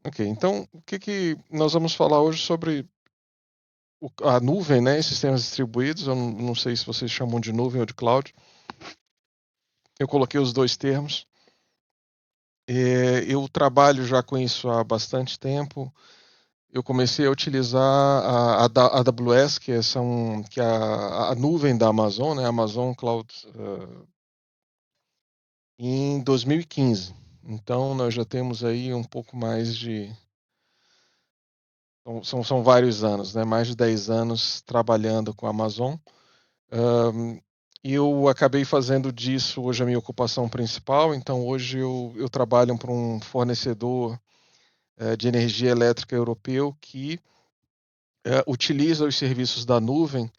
Ok, então o que nós vamos falar hoje sobre a nuvem, né, e sistemas distribuídos. Eu não sei se vocês chamam de nuvem ou de cloud. Eu coloquei os dois termos. Eu trabalho já com isso há bastante tempo. Eu comecei a utilizar a AWS, que é a nuvem da Amazon, né, Amazon Cloud, em 2015. Então nós já temos aí um pouco mais de. São vários anos, né, mais de 10 anos trabalhando com a Amazon. Um, eu acabei fazendo disso hoje a minha ocupação principal, então hoje eu trabalho para um fornecedor de energia elétrica europeu que utiliza os serviços da nuvem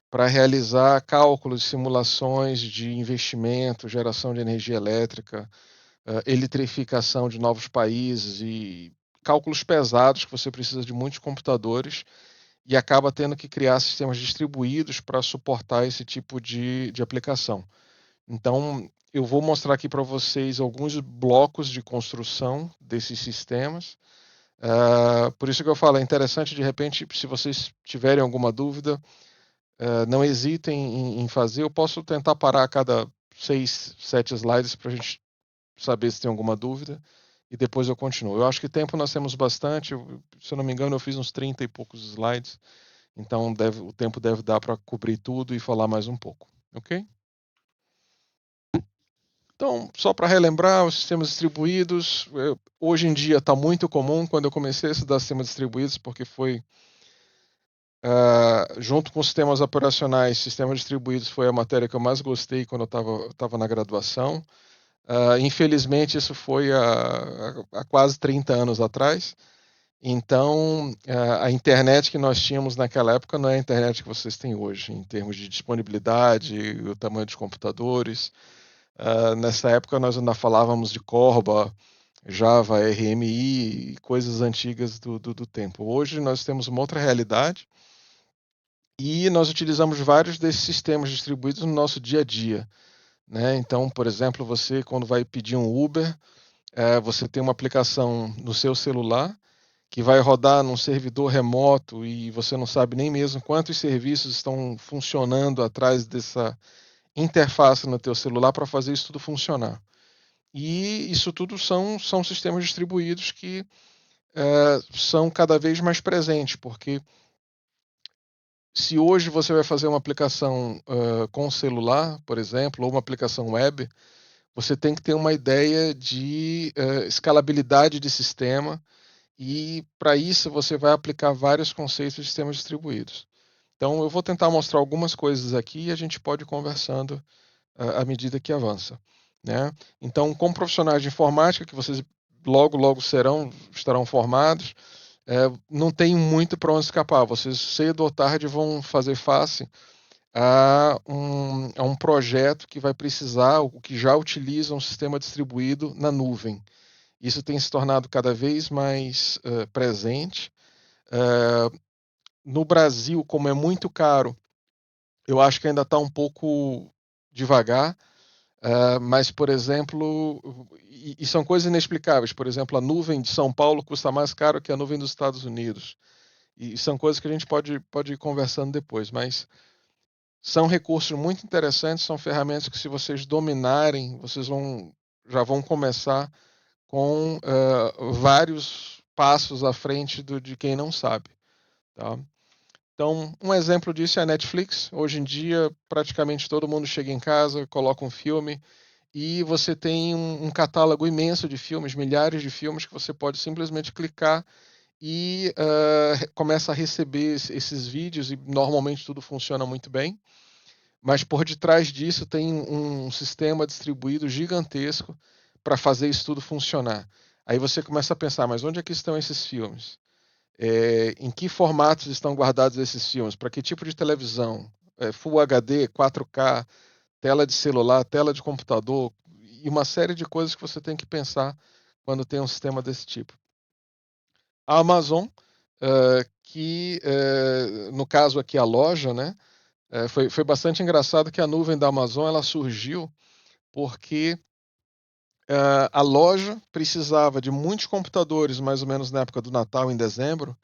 para realizar cálculos, simulações de investimento, geração de energia elétrica, eletrificação de novos países e cálculos pesados que você precisa de muitos computadores e acaba tendo que criar sistemas distribuídos para suportar esse tipo de aplicação. Então, eu vou mostrar aqui para vocês alguns blocos de construção desses sistemas. Por isso que eu falo, é interessante, de repente, se vocês tiverem alguma dúvida, não hesitem em fazer. Eu posso tentar parar a cada 6, 7 slides para a gente saber se tem alguma dúvida e depois eu continuo. Eu acho que tempo nós temos bastante. Se eu não me engano, eu fiz uns 30 e poucos slides, então o tempo deve dar para cobrir tudo e falar mais um pouco. Ok? Então, só para relembrar, os sistemas distribuídos, hoje em dia está muito comum. Quando eu comecei a estudar sistemas distribuídos, porque foi junto com sistemas operacionais, sistemas distribuídos foi a matéria que eu mais gostei quando eu estava na graduação. Infelizmente, isso foi há quase 30 anos atrás. Então, a internet que nós tínhamos naquela época não é a internet que vocês têm hoje, em termos de disponibilidade, o tamanho dos computadores. Nessa época nós ainda falávamos de Corba, Java, RMI e coisas antigas do tempo. Hoje nós temos uma outra realidade e nós utilizamos vários desses sistemas distribuídos no nosso dia a dia. Né? Então, por exemplo, você quando vai pedir um Uber, você tem uma aplicação no seu celular que vai rodar num servidor remoto e você não sabe nem mesmo quantos serviços estão funcionando atrás dessa interface no teu celular para fazer isso tudo funcionar. E isso tudo são sistemas distribuídos que são cada vez mais presentes, porque se hoje você vai fazer uma aplicação com celular, por exemplo, ou uma aplicação web, você tem que ter uma ideia de escalabilidade de sistema e para isso você vai aplicar vários conceitos de sistemas distribuídos. Então eu vou tentar mostrar algumas coisas aqui e a gente pode ir conversando à medida que avança. Né? Então, como profissionais de informática, que vocês logo estarão formados, não tem muito para onde escapar. Vocês cedo ou tarde vão fazer face a um projeto que vai precisar, o que já utiliza um sistema distribuído na nuvem. Isso tem se tornado cada vez mais presente. No Brasil, como é muito caro, eu acho que ainda está um pouco devagar. Mas, por exemplo, e são coisas inexplicáveis. Por exemplo, a nuvem de São Paulo custa mais caro que a nuvem dos Estados Unidos. E são coisas que a gente pode ir conversando depois. Mas são recursos muito interessantes, são ferramentas que, se vocês dominarem, vocês já vão começar com vários passos à frente de quem não sabe. Tá? Então, um exemplo disso é a Netflix. Hoje em dia, praticamente todo mundo chega em casa, coloca um filme e você tem um catálogo imenso de filmes, milhares de filmes que você pode simplesmente clicar e começa a receber esses vídeos e normalmente tudo funciona muito bem. Mas por detrás disso tem um sistema distribuído gigantesco para fazer isso tudo funcionar. Aí você começa a pensar, mas onde é que estão esses filmes? Em que formatos estão guardados esses filmes? Para que tipo de televisão? Full HD, 4K, tela de celular, tela de computador e uma série de coisas que você tem que pensar quando tem um sistema desse tipo. A Amazon, que no caso aqui a loja, né, foi bastante engraçado que a nuvem da Amazon ela surgiu porque A loja precisava de muitos computadores, mais ou menos na época do Natal, em dezembro,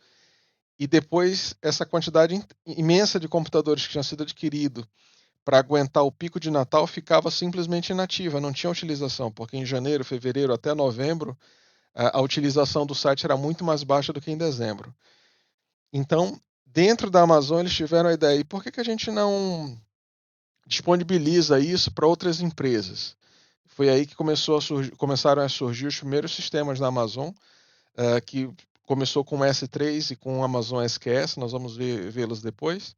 e depois essa quantidade imensa de computadores que tinha sido adquirido para aguentar o pico de Natal ficava simplesmente inativa, não tinha utilização, porque em janeiro, fevereiro até novembro, a utilização do site era muito mais baixa do que em dezembro. Então, dentro da Amazon, eles tiveram a ideia, e por que a gente não disponibiliza isso para outras empresas? Foi aí que começaram a surgir os primeiros sistemas da Amazon, que começou com o S3 e com o Amazon SQS, nós vamos vê-los depois.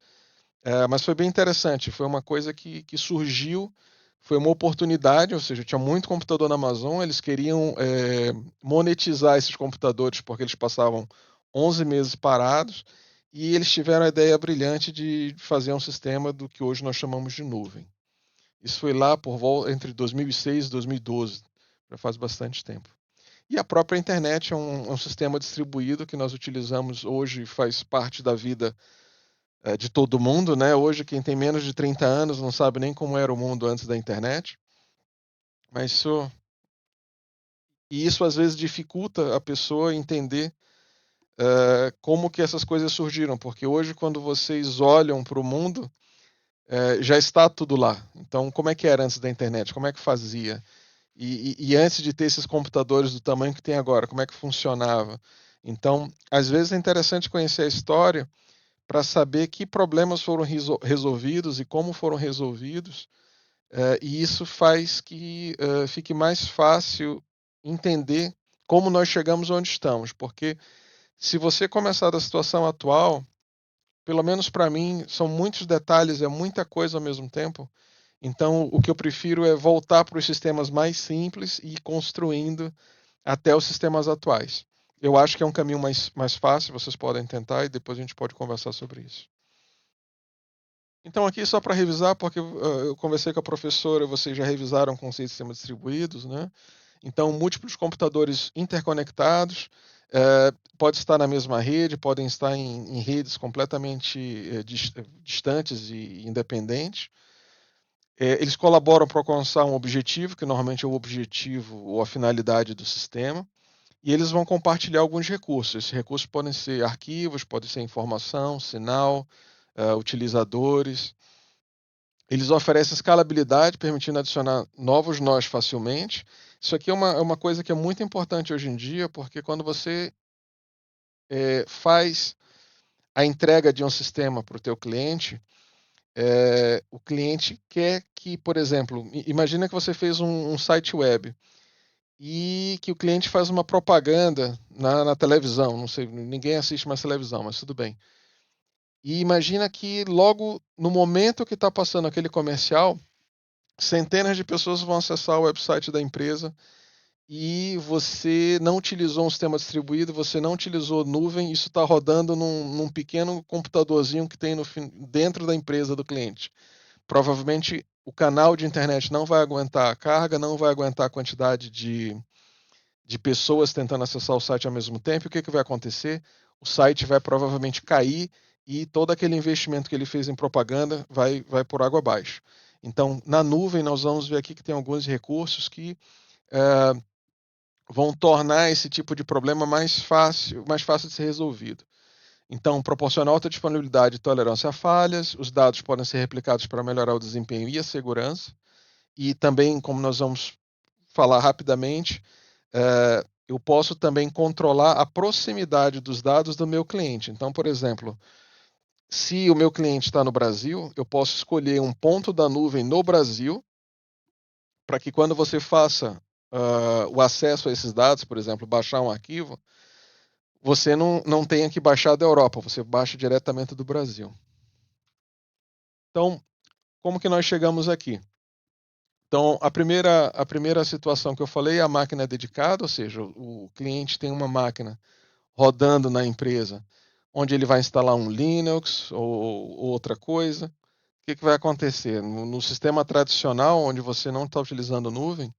Mas foi bem interessante, foi uma coisa que surgiu, foi uma oportunidade, ou seja, tinha muito computador na Amazon, eles queriam monetizar esses computadores porque eles passavam 11 meses parados, e eles tiveram a ideia brilhante de fazer um sistema do que hoje nós chamamos de nuvem. Isso foi lá por volta entre 2006 e 2012, já faz bastante tempo. E a própria internet é um sistema distribuído que nós utilizamos hoje, faz parte da vida de todo mundo, né? Hoje, quem tem menos de 30 anos não sabe nem como era o mundo antes da internet. Mas isso às vezes dificulta a pessoa entender como que essas coisas surgiram, porque hoje, quando vocês olham para o mundo, já está tudo lá. Então, como é que era antes da internet? Como é que fazia? E antes de ter esses computadores do tamanho que tem agora, como é que funcionava? Então, às vezes é interessante conhecer a história para saber que problemas foram resolvidos e como foram resolvidos, e isso faz que fique mais fácil entender como nós chegamos onde estamos, porque se você começar da situação atual, pelo menos para mim, são muitos detalhes, é muita coisa ao mesmo tempo. Então, o que eu prefiro é voltar para os sistemas mais simples e ir construindo até os sistemas atuais. Eu acho que é um caminho mais fácil, vocês podem tentar e depois a gente pode conversar sobre isso. Então, aqui só para revisar, porque eu conversei com a professora, vocês já revisaram conceitos de sistemas distribuídos, né? Então, múltiplos computadores interconectados, pode estar na mesma rede, podem estar em redes completamente distantes e independentes. Eles colaboram para alcançar um objetivo, que normalmente é o objetivo ou a finalidade do sistema, e eles vão compartilhar alguns recursos. Esses recursos podem ser arquivos, podem ser informação, sinal, utilizadores. Eles oferecem escalabilidade, permitindo adicionar novos nós facilmente. Isso aqui é uma coisa que é muito importante hoje em dia, porque quando você faz a entrega de um sistema para o teu cliente, o cliente quer que, por exemplo, imagina que você fez um site web e que o cliente faz uma propaganda na televisão, não sei, ninguém assiste mais televisão, mas tudo bem. E imagina que logo no momento que está passando aquele comercial, centenas de pessoas vão acessar o website da empresa e você não utilizou um sistema distribuído, você não utilizou nuvem, isso está rodando num pequeno computadorzinho que tem dentro da empresa do cliente. Provavelmente o canal de internet não vai aguentar a carga, não vai aguentar a quantidade de pessoas tentando acessar o site ao mesmo tempo. E o que vai acontecer? O site vai provavelmente cair e todo aquele investimento que ele fez em propaganda vai por água abaixo. Então, na nuvem, nós vamos ver aqui que tem alguns recursos que vão tornar esse tipo de problema mais fácil de ser resolvido. Então, proporciona alta disponibilidade e tolerância a falhas, os dados podem ser replicados para melhorar o desempenho e a segurança, e também, como nós vamos falar rapidamente, eu posso também controlar a proximidade dos dados do meu cliente. Então, por exemplo, se o meu cliente está no Brasil, eu posso escolher um ponto da nuvem no Brasil para que quando você faça o acesso a esses dados, por exemplo, baixar um arquivo, você não tenha que baixar da Europa, você baixa diretamente do Brasil. Então, como que nós chegamos aqui? Então, a primeira situação que eu falei é a máquina dedicada, ou seja, o cliente tem uma máquina rodando na empresa, onde ele vai instalar um Linux ou outra coisa. O que vai acontecer? No sistema tradicional, onde você não está utilizando nuvem,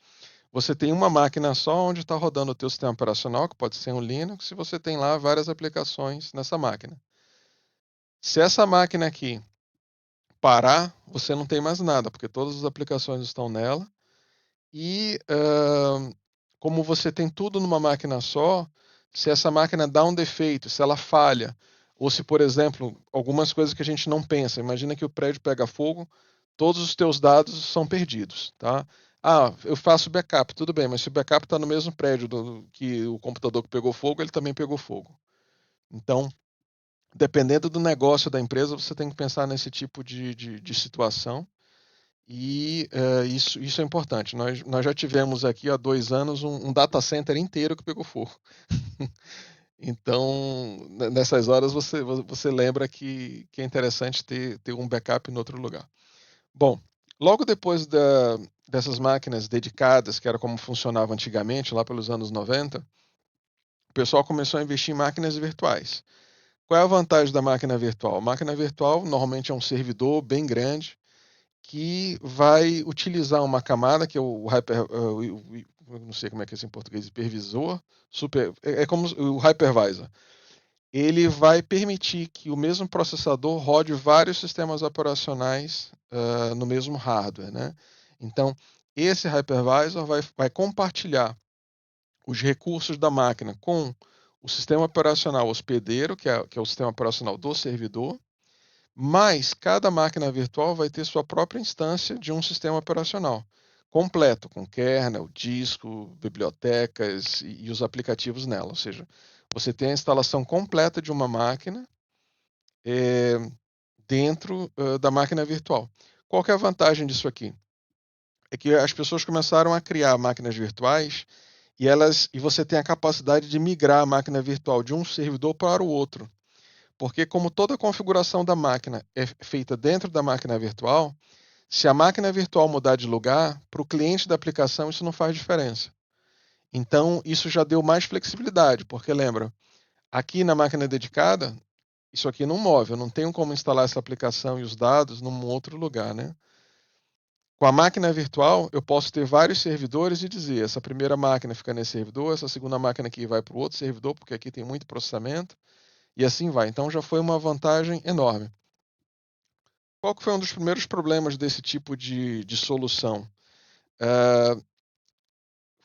você tem uma máquina só onde está rodando o teu sistema operacional, que pode ser um Linux, e você tem lá várias aplicações nessa máquina. Se essa máquina aqui parar, você não tem mais nada, porque todas as aplicações estão nela, E como você tem tudo numa máquina só, se essa máquina dá um defeito, se ela falha, ou se, por exemplo, algumas coisas que a gente não pensa, imagina que o prédio pega fogo, todos os teus dados são perdidos, tá? Ah, eu faço backup, tudo bem, mas se o backup está no mesmo prédio que o computador que pegou fogo, ele também pegou fogo. Então, dependendo do negócio da empresa, você tem que pensar nesse tipo de situação. E isso é importante. Nós já tivemos aqui há 2 anos um data center inteiro que pegou fogo. Então, nessas horas você lembra que é interessante ter um backup em outro lugar. Bom, logo depois dessas máquinas dedicadas, que era como funcionava antigamente, lá pelos anos 90, o pessoal começou a investir em máquinas virtuais. Qual é a vantagem da máquina virtual? A máquina virtual normalmente é um servidor bem grande que vai utilizar uma camada que é o não sei como é que é isso em português, hipervisor, é como o hypervisor. Ele vai permitir que o mesmo processador rode vários sistemas operacionais no mesmo hardware, né? Então, esse hypervisor vai compartilhar os recursos da máquina com o sistema operacional hospedeiro, que é o sistema operacional do servidor, mas cada máquina virtual vai ter sua própria instância de um sistema operacional completo, com kernel, disco, bibliotecas e os aplicativos nela. Ou seja, você tem a instalação completa de uma máquina é, dentro da máquina virtual. Qual que é a vantagem disso aqui? É que as pessoas começaram a criar máquinas virtuais e você tem a capacidade de migrar a máquina virtual de um servidor para o outro. Porque como toda a configuração da máquina é feita dentro da máquina virtual, se a máquina virtual mudar de lugar, para o cliente da aplicação isso não faz diferença. Então, isso já deu mais flexibilidade, porque lembra, aqui na máquina dedicada, isso aqui não move, eu não tenho como instalar essa aplicação e os dados num outro lugar, né? Com a máquina virtual, eu posso ter vários servidores e dizer, essa primeira máquina fica nesse servidor, essa segunda máquina aqui vai para o outro servidor, porque aqui tem muito processamento, e assim vai. Então já foi uma vantagem enorme. Qual que foi um dos primeiros problemas desse tipo de solução? Uh,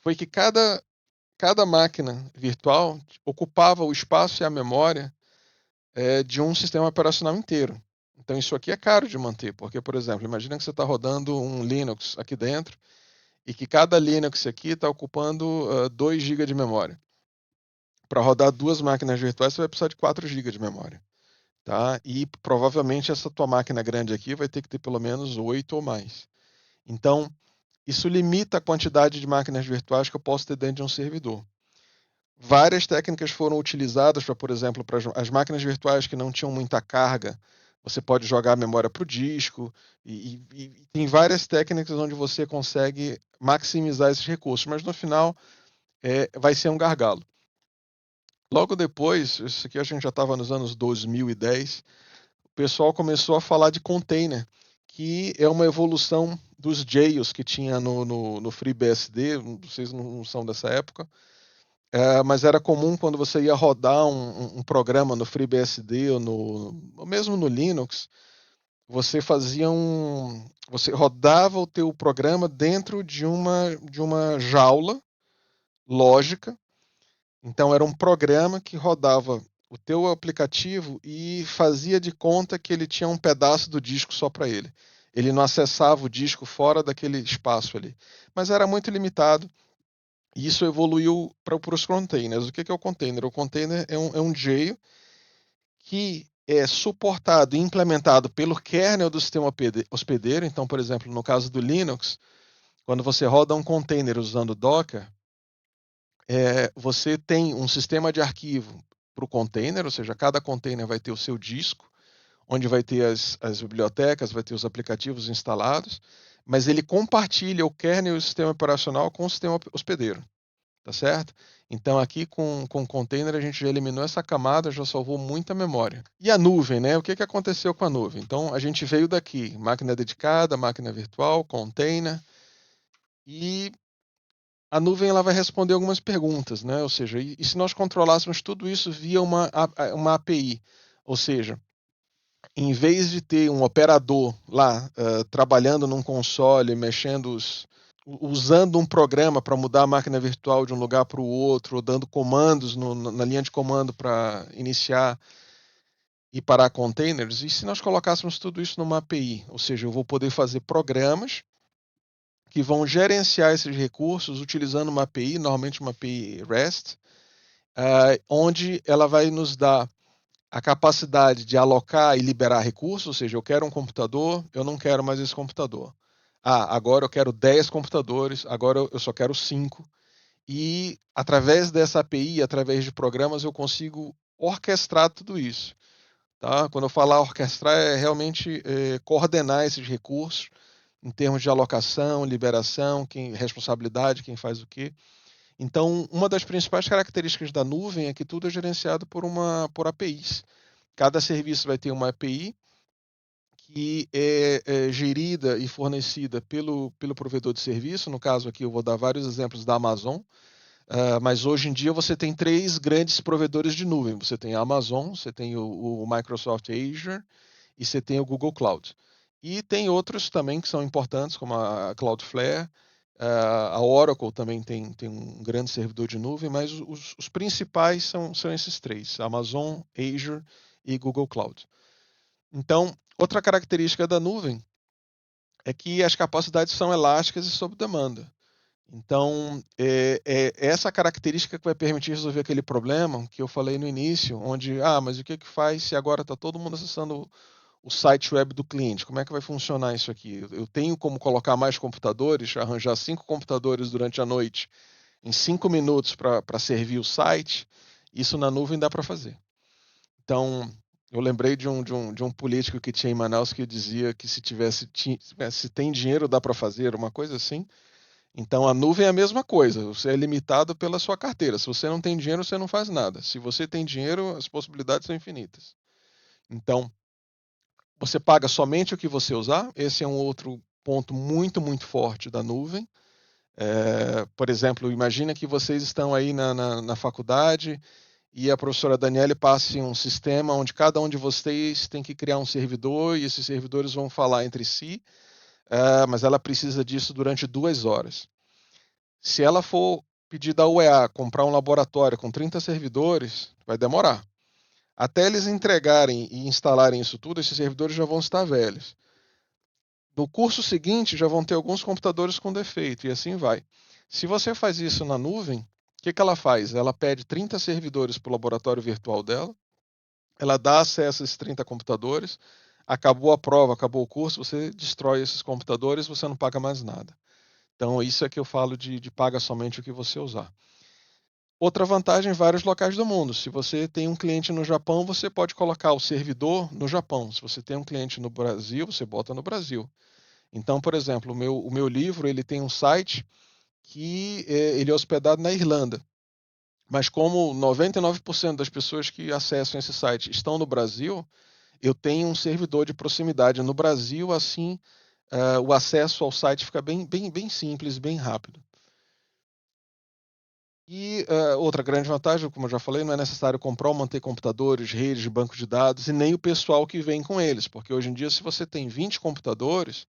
foi que cada máquina virtual ocupava o espaço e a memória de um sistema operacional inteiro. Então isso aqui é caro de manter, porque, por exemplo, imagina que você está rodando um Linux aqui dentro e que cada Linux aqui está ocupando 2 GB de memória. Para rodar 2 máquinas virtuais, você vai precisar de 4 GB de memória. Tá? E provavelmente essa tua máquina grande aqui vai ter que ter pelo menos 8 ou mais. Então, isso limita a quantidade de máquinas virtuais que eu posso ter dentro de um servidor. Várias técnicas foram utilizadas para, por exemplo, para as máquinas virtuais que não tinham muita carga, você pode jogar a memória para o disco, e tem várias técnicas onde você consegue maximizar esses recursos, mas no final vai ser um gargalo. Logo depois, isso aqui a gente já estava nos anos 2010, o pessoal começou a falar de container, que é uma evolução dos jails que tinha no FreeBSD, vocês não são dessa época, mas era comum quando você ia rodar um programa no FreeBSD ou mesmo no Linux, você rodava o teu programa dentro de uma jaula lógica. Então era um programa que rodava o teu aplicativo e fazia de conta que ele tinha um pedaço do disco só para ele. Ele não acessava o disco fora daquele espaço ali. Mas era muito limitado. E isso evoluiu para os containers. O que é o container? O container é um jail que é suportado e implementado pelo kernel do sistema hospedeiro. Então, por exemplo, no caso do Linux, quando você roda um container usando Docker, você tem um sistema de arquivo para o container, ou seja, cada container vai ter o seu disco, onde vai ter as bibliotecas, vai ter os aplicativos instalados, mas ele compartilha o kernel e o sistema operacional com o sistema hospedeiro. Tá certo? Então aqui com o container a gente já eliminou essa camada, já salvou muita memória. E a nuvem, né? O que aconteceu com a nuvem? Então a gente veio daqui, máquina dedicada, máquina virtual, container, e a nuvem ela vai responder algumas perguntas, né? Ou seja, e se nós controlássemos tudo isso via uma API? Ou seja, em vez de ter um operador lá trabalhando num console, mexendo usando um programa para mudar a máquina virtual de um lugar para o outro, ou dando comandos na linha de comando para iniciar e parar containers. E se nós colocássemos tudo isso numa API? Ou seja, eu vou poder fazer programas que vão gerenciar esses recursos utilizando uma API, normalmente uma API REST, onde ela vai nos dar a capacidade de alocar e liberar recursos, ou seja, eu quero um computador, eu não quero mais esse computador. Agora eu quero 10 computadores, agora eu só quero 5. E através dessa API, através de programas, eu consigo orquestrar tudo isso. Tá? Quando eu falar orquestrar, é realmente coordenar esses recursos em termos de alocação, liberação, responsabilidade, quem faz o quê. Então, uma das principais características da nuvem é que tudo é gerenciado por APIs. Cada serviço vai ter uma API que é gerida e fornecida pelo provedor de serviço. No caso aqui, eu vou dar vários exemplos da Amazon. Mas hoje em dia você tem 3 grandes provedores de nuvem. Você tem a Amazon, você tem o Microsoft Azure e você tem o Google Cloud. E tem outros também que são importantes, como a Cloudflare. A Oracle também tem um grande servidor de nuvem, mas os principais são esses 3, Amazon, Azure e Google Cloud. Então, outra característica da nuvem é que as capacidades são elásticas e sob demanda. Então, é essa característica que vai permitir resolver aquele problema que eu falei no início, onde, mas o que faz se agora está todo mundo acessando o site web do cliente? Como é que vai funcionar isso aqui? Eu tenho como colocar mais computadores, arranjar 5 computadores durante a noite em 5 minutos para servir o site? Isso na nuvem dá para fazer. Então, eu lembrei de um político que tinha em Manaus que dizia que se tem dinheiro dá para fazer, uma coisa assim. Então a nuvem é a mesma coisa, você é limitado pela sua carteira. Se você não tem dinheiro, você não faz nada. Se você tem dinheiro, as possibilidades são infinitas. Então, você paga somente o que você usar. Esse é um outro ponto muito, muito forte da nuvem. Por exemplo, imagina que vocês estão aí na faculdade e a professora Daniele passe um sistema onde cada um de vocês tem que criar um servidor e esses servidores vão falar entre si, mas ela precisa disso durante 2 horas. Se ela for pedir da UEA comprar um laboratório com 30 servidores, vai demorar. Até eles entregarem e instalarem isso tudo, esses servidores já vão estar velhos. No curso seguinte, já vão ter alguns computadores com defeito, e assim vai. Se você faz isso na nuvem, o que ela faz? Ela pede 30 servidores para o laboratório virtual dela, ela dá acesso a esses 30 computadores, acabou a prova, acabou o curso, você destrói esses computadores, você não paga mais nada. Então, isso é que eu falo de paga somente o que você usar. Outra vantagem em vários locais do mundo. Se você tem um cliente no Japão, você pode colocar o servidor no Japão. Se você tem um cliente no Brasil, você bota no Brasil. Então, por exemplo, o meu livro ele tem um site que ele é hospedado na Irlanda. Mas como 99% das pessoas que acessam esse site estão no Brasil, eu tenho um servidor de proximidade no Brasil, assim o acesso ao site fica bem simples, bem rápido. E outra grande vantagem, como eu já falei, não é necessário comprar ou manter computadores, redes, banco de dados e nem o pessoal que vem com eles, porque hoje em dia, se você tem 20 computadores,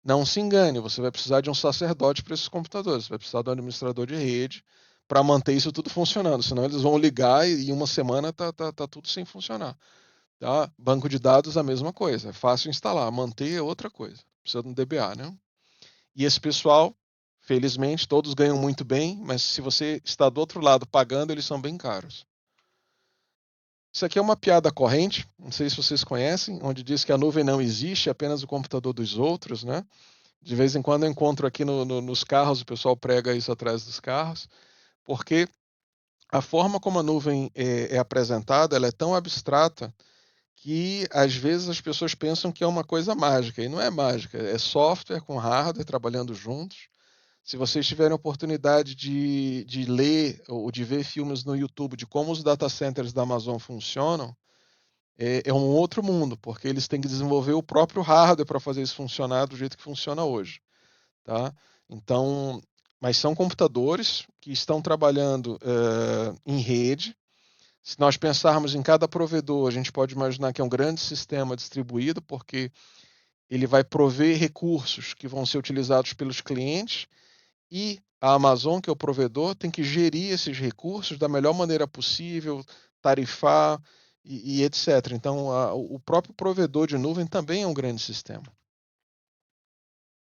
não se engane, você vai precisar de um sacerdote para esses computadores, você vai precisar de um administrador de rede para manter isso tudo funcionando, senão eles vão ligar e em uma semana tá tudo sem funcionar. Tá? Banco de dados, a mesma coisa, é fácil instalar, manter é outra coisa, precisa de um DBA, né? E esse pessoal, felizmente, todos ganham muito bem, mas se você está do outro lado pagando, eles são bem caros. Isso aqui é uma piada corrente, não sei se vocês conhecem, onde diz que a nuvem não existe, é apenas o computador dos outros, né? De vez em quando eu encontro aqui nos carros, o pessoal prega isso atrás dos carros, porque a forma como a nuvem é apresentada, ela é tão abstrata que às vezes as pessoas pensam que é uma coisa mágica, e não é mágica, é software com hardware trabalhando juntos. Se vocês tiverem a oportunidade de ler ou de ver filmes no YouTube de como os data centers da Amazon funcionam, é um outro mundo, porque eles têm que desenvolver o próprio hardware para fazer isso funcionar do jeito que funciona hoje. Tá? Então, mas são computadores que estão trabalhando em rede. Se nós pensarmos em cada provedor, a gente pode imaginar que é um grande sistema distribuído, porque ele vai prover recursos que vão ser utilizados pelos clientes E a Amazon, que é o provedor, tem que gerir esses recursos da melhor maneira possível, tarifar e etc. Então, o próprio provedor de nuvem também é um grande sistema.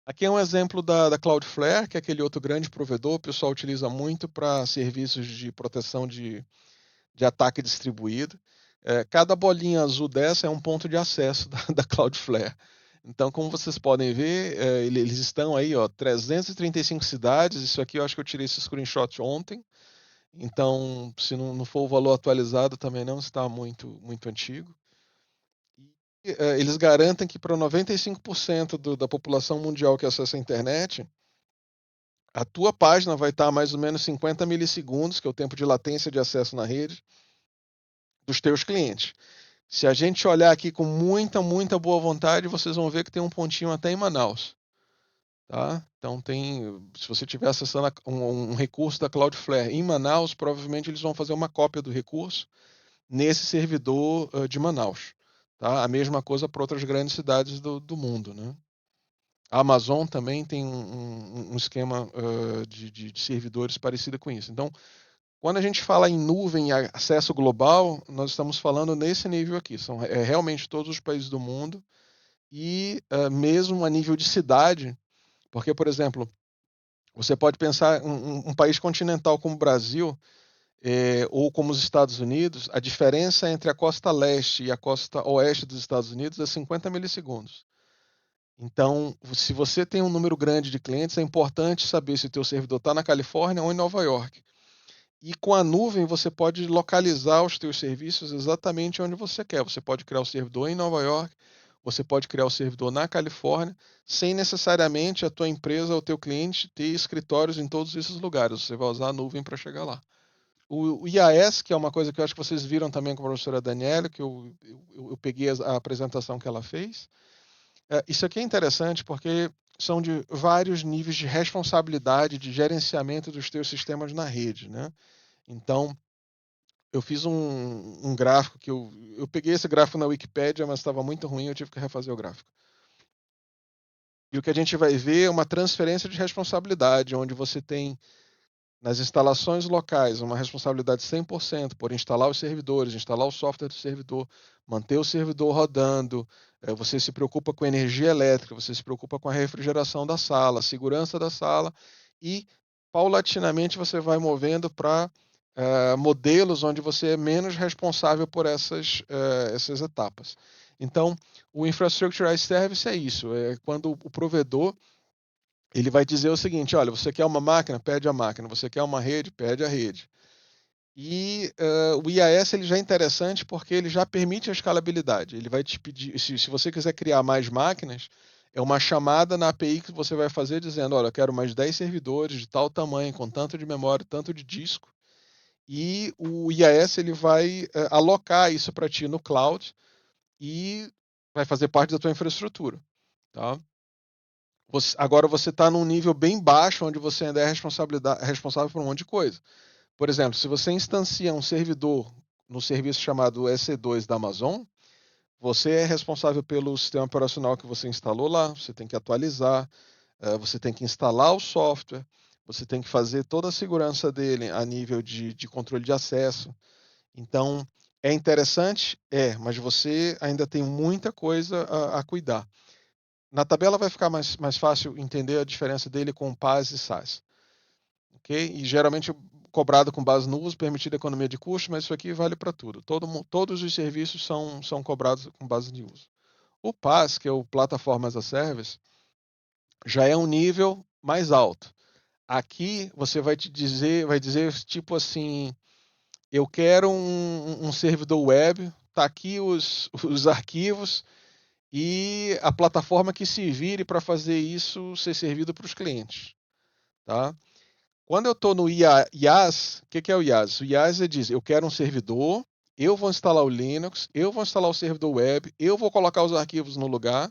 Aqui é um exemplo da Cloudflare, que é aquele outro grande provedor, o pessoal utiliza muito para serviços de proteção de ataque distribuído. Cada bolinha azul dessa é um ponto de acesso da Cloudflare. Então, como vocês podem ver, eles estão aí, ó, 335 cidades. Isso aqui eu acho que eu tirei esse screenshot ontem. Então, se não for o valor atualizado, também não está muito antigo. E, eles garantem que para 95% da população mundial que acessa a internet, a tua página vai estar a mais ou menos 50 milissegundos, que é o tempo de latência de acesso na rede, dos teus clientes. Se a gente olhar aqui com muita boa vontade, vocês vão ver que tem um pontinho até em Manaus. Tá? Então se você estiver acessando um recurso da Cloudflare em Manaus, provavelmente eles vão fazer uma cópia do recurso nesse servidor de Manaus. Tá? A mesma coisa para outras grandes cidades do mundo. Né? A Amazon também tem um esquema de servidores parecido com isso. Então, quando a gente fala em nuvem e acesso global, nós estamos falando nesse nível aqui. São realmente todos os países do mundo e mesmo a nível de cidade, porque, por exemplo, você pode pensar um país continental como o Brasil ou como os Estados Unidos, a diferença entre a costa leste e a costa oeste dos Estados Unidos é 50 milissegundos. Então, se você tem um número grande de clientes, é importante saber se o teu servidor está na Califórnia ou em Nova York. E com a nuvem você pode localizar os teus serviços exatamente onde você quer. Você pode criar o servidor em Nova York, você pode criar o servidor na Califórnia, sem necessariamente a tua empresa ou o teu cliente ter escritórios em todos esses lugares. Você vai usar a nuvem para chegar lá. O IAS, que é uma coisa que eu acho que vocês viram também com a professora Daniela, que eu peguei a apresentação que ela fez. Isso aqui é interessante porque são de vários níveis de responsabilidade de gerenciamento dos teus sistemas na rede, né? Então, eu fiz um gráfico que eu peguei esse gráfico na Wikipédia, mas estava muito ruim, eu tive que refazer o gráfico. E o que a gente vai ver é uma transferência de responsabilidade, onde você tem nas instalações locais uma responsabilidade 100% por instalar os servidores, instalar o software do servidor, manter o servidor rodando, você se preocupa com energia elétrica, você se preocupa com a refrigeração da sala, a segurança da sala e paulatinamente você vai movendo para modelos onde você é menos responsável por essas etapas. Então, o Infrastructure as Service é isso, é quando o provedor ele vai dizer o seguinte: olha, você quer uma máquina? Pede a máquina. Você quer uma rede? Pede a rede. E o IAS ele já é interessante porque ele já permite a escalabilidade. Ele vai te pedir, se você quiser criar mais máquinas, é uma chamada na API que você vai fazer dizendo: olha, eu quero mais 10 servidores de tal tamanho, com tanto de memória, tanto de disco. E o IAS ele vai alocar isso para ti no cloud e vai fazer parte da tua infraestrutura. Tá? Agora você está num nível bem baixo, onde você ainda é responsável por um monte de coisa. Por exemplo, se você instancia um servidor no serviço chamado EC2 da Amazon, você é responsável pelo sistema operacional que você instalou lá, você tem que atualizar, você tem que instalar o software, você tem que fazer toda a segurança dele a nível de controle de acesso. Então, é interessante? Mas você ainda tem muita coisa a cuidar. Na tabela vai ficar mais fácil entender a diferença dele com PaaS e SaaS. Okay? E geralmente cobrado com base no uso, permitida economia de custo, mas isso aqui vale para tudo. Todos os serviços são cobrados com base de uso. O PaaS, que é o Platform as a Service, já é um nível mais alto. Aqui você vai dizer tipo assim, eu quero um servidor web, tá aqui os arquivos, e a plataforma que se vire para fazer isso ser servido para os clientes. Tá? Quando eu estou no IaaS, o que é o IaaS? O IaaS diz, eu quero um servidor, eu vou instalar o Linux, eu vou instalar o servidor web, eu vou colocar os arquivos no lugar,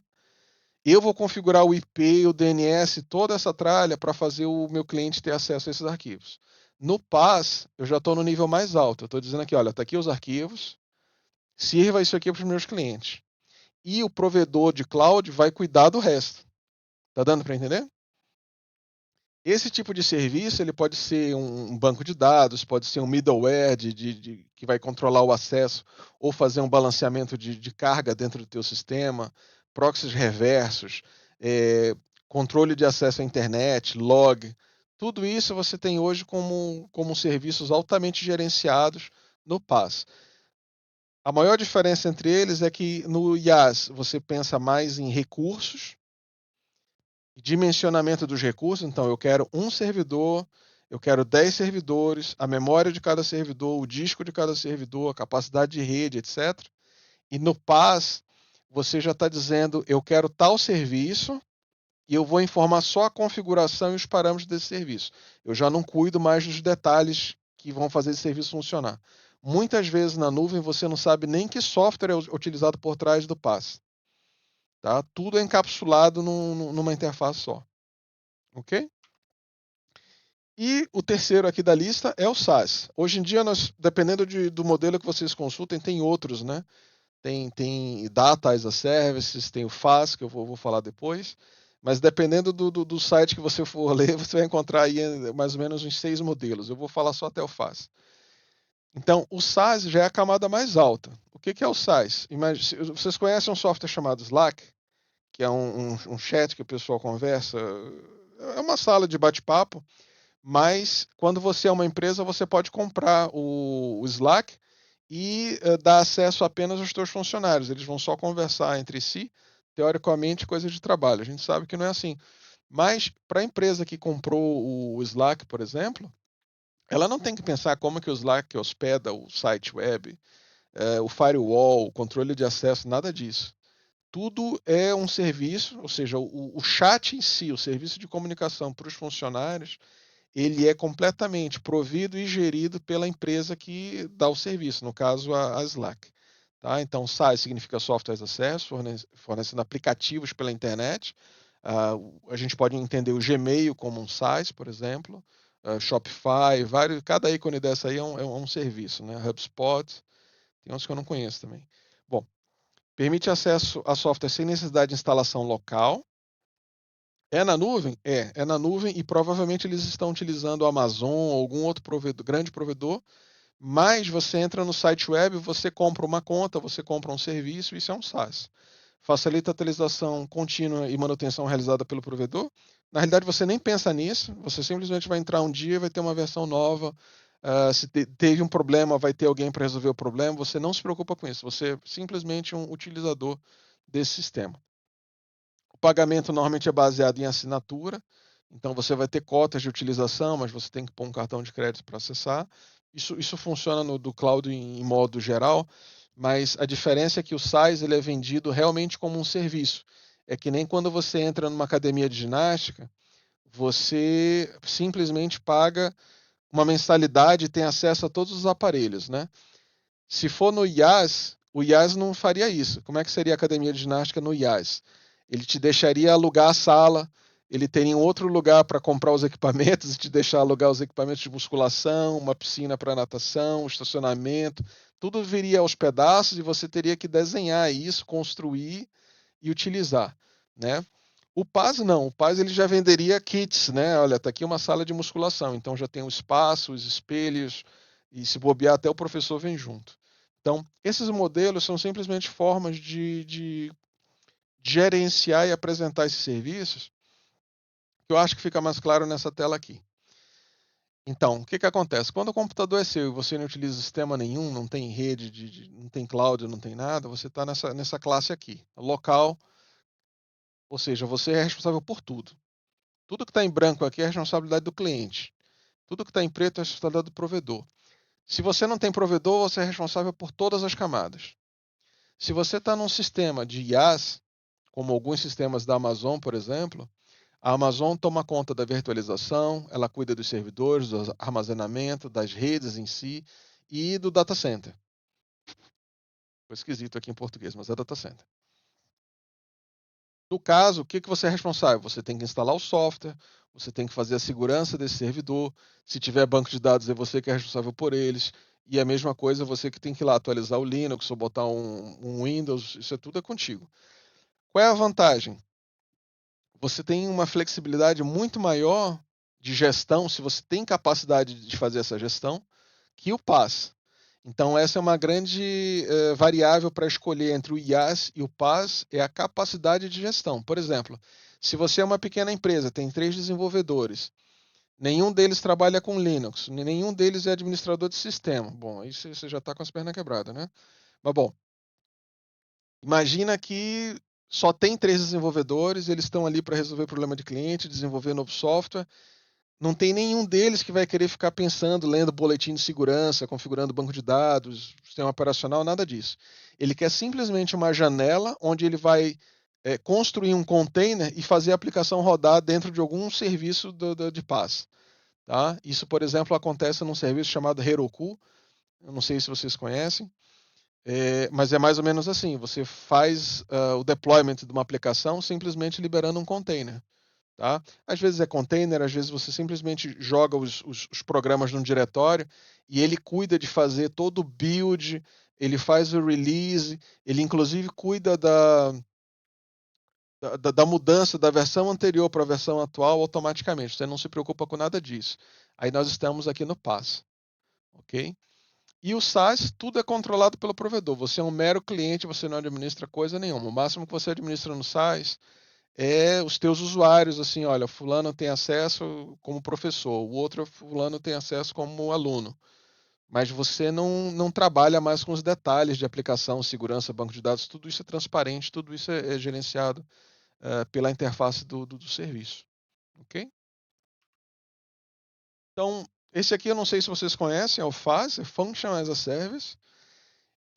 eu vou configurar o IP, o DNS, toda essa tralha para fazer o meu cliente ter acesso a esses arquivos. No PaaS, eu já estou no nível mais alto. Eu estou dizendo aqui, olha, está aqui os arquivos, sirva isso aqui para os meus clientes. E o provedor de cloud vai cuidar do resto. Tá dando para entender? Esse tipo de serviço ele pode ser um banco de dados, pode ser um middleware que vai controlar o acesso ou fazer um balanceamento de carga dentro do teu sistema, proxies reversos, controle de acesso à internet, log. Tudo isso você tem hoje como serviços altamente gerenciados no PaaS. A maior diferença entre eles é que no IaaS você pensa mais em recursos, dimensionamento dos recursos. Então, eu quero um servidor, eu quero 10 servidores, a memória de cada servidor, o disco de cada servidor, a capacidade de rede, etc. E no PaaS, você já está dizendo, eu quero tal serviço e eu vou informar só a configuração e os parâmetros desse serviço. Eu já não cuido mais dos detalhes que vão fazer esse serviço funcionar. Muitas vezes na nuvem você não sabe nem que software é utilizado por trás do PaaS. Tá? Tudo é encapsulado numa interface só. Ok? E o terceiro aqui da lista é o SaaS. Hoje em dia, dependendo do modelo que vocês consultem, tem outros, né? Tem Data as a Services, tem o FaaS, que eu vou falar depois. Mas dependendo do site que você for ler, você vai encontrar aí mais ou menos uns 6 modelos. Eu vou falar só até o FaaS. Então, o SaaS já é a camada mais alta. O que é o SaaS? Vocês conhecem um software chamado Slack, que é um chat que o pessoal conversa? É uma sala de bate-papo. Mas quando você é uma empresa, você pode comprar o Slack e dar acesso apenas aos seus funcionários. Eles vão só conversar entre si, teoricamente, coisa de trabalho. A gente sabe que não é assim. Mas para a empresa que comprou o Slack, por exemplo, ela não tem que pensar como que o Slack hospeda o site web, o firewall, o controle de acesso, nada disso. Tudo é um serviço, ou seja, o chat em si, o serviço de comunicação para os funcionários, ele é completamente provido e gerido pela empresa que dá o serviço, no caso a Slack. Tá? Então, SaaS significa Software as a Service, fornecendo aplicativos pela internet. A gente pode entender o Gmail como um SaaS, por exemplo, Shopify, cada ícone dessa aí é um serviço, né? HubSpot, tem uns que eu não conheço também. Bom, permite acesso a software sem necessidade de instalação local. É na nuvem? É na nuvem e provavelmente eles estão utilizando o Amazon ou algum outro provedor, grande provedor, mas você entra no site web, você compra uma conta, você compra um serviço, isso é um SaaS. Facilita a atualização contínua e manutenção realizada pelo provedor. Na realidade, você nem pensa nisso, você simplesmente vai entrar um dia, vai ter uma versão nova. Se teve um problema, vai ter alguém para resolver o problema. Você não se preocupa com isso, você é simplesmente um utilizador desse sistema. O pagamento normalmente é baseado em assinatura, então você vai ter cotas de utilização, mas você tem que pôr um cartão de crédito para acessar. Isso funciona no do cloud em modo geral, mas a diferença é que o SaaS ele é vendido realmente como um serviço. É que nem quando você entra numa academia de ginástica, você simplesmente paga uma mensalidade e tem acesso a todos os aparelhos, né? Se for no IaaS, o IaaS não faria isso. Como é que seria a academia de ginástica no IaaS? Ele te deixaria alugar a sala, ele teria um outro lugar para comprar os equipamentos e te deixar alugar os equipamentos de musculação, uma piscina para natação, um estacionamento, tudo viria aos pedaços e você teria que desenhar isso, construir e utilizar, né? O PaaS não, o PaaS ele já venderia kits, né? Olha, tá aqui uma sala de musculação, então já tem o espaço, os espelhos, e se bobear até o professor vem junto. Então, esses modelos são simplesmente formas de gerenciar e apresentar esses serviços, que eu acho que fica mais claro nessa tela aqui. Então, o que, que acontece? Quando o computador é seu e você não utiliza sistema nenhum, não tem rede, não tem cloud, não tem nada, você está nessa classe aqui, local, ou seja, você é responsável por tudo. Tudo que está em branco aqui é responsabilidade do cliente. Tudo que está em preto é responsabilidade do provedor. Se você não tem provedor, você é responsável por todas as camadas. Se você está num sistema de IaaS, como alguns sistemas da Amazon, por exemplo, a Amazon toma conta da virtualização, ela cuida dos servidores, do armazenamento, das redes em si e do data center. Foi esquisito aqui em português, mas é data center. No caso, o que você é responsável? Você tem que instalar o software, você tem que fazer a segurança desse servidor. Se tiver banco de dados, é você que é responsável por eles. E a mesma coisa, você que tem que ir lá atualizar o Linux ou botar um Windows, isso tudo é contigo. Qual é a vantagem? Você tem uma flexibilidade muito maior de gestão, se você tem capacidade de fazer essa gestão, que o PaaS. Então, essa é uma grande variável para escolher entre o IaaS e o PaaS, é a capacidade de gestão. Por exemplo, se você é uma pequena empresa, tem 3 desenvolvedores, nenhum deles trabalha com Linux, nenhum deles é administrador de sistema. Bom, aí você já está com as pernas quebradas, né? Mas bom, imagina que só tem 3 desenvolvedores, eles estão ali para resolver problema de cliente, desenvolver novo software. Não tem nenhum deles que vai querer ficar pensando, lendo boletim de segurança, configurando banco de dados, sistema operacional, nada disso. Ele quer simplesmente uma janela onde ele vai construir um container e fazer a aplicação rodar dentro de algum serviço de PaaS. Tá? Isso, por exemplo, acontece num serviço chamado Heroku. Eu não sei se vocês conhecem, mas é mais ou menos assim. Você faz o deployment de uma aplicação simplesmente liberando um container. Tá? Às vezes é container, às vezes você simplesmente joga os programas num diretório e ele cuida de fazer todo o build, ele faz o release, ele inclusive cuida da mudança da versão anterior para a versão atual automaticamente. Você não se preocupa com nada disso. Aí nós estamos aqui no PaaS, ok? E o SaaS, tudo é controlado pelo provedor. Você é um mero cliente, você não administra coisa nenhuma. O máximo que você administra no SaaS os teus usuários, assim, olha, fulano tem acesso como professor, o outro fulano tem acesso como aluno. Mas você não trabalha mais com os detalhes de aplicação, segurança, banco de dados, tudo isso é transparente, tudo isso é gerenciado pela interface do serviço. Ok? Então, esse aqui eu não sei se vocês conhecem, é o FaaS, é Function as a Service.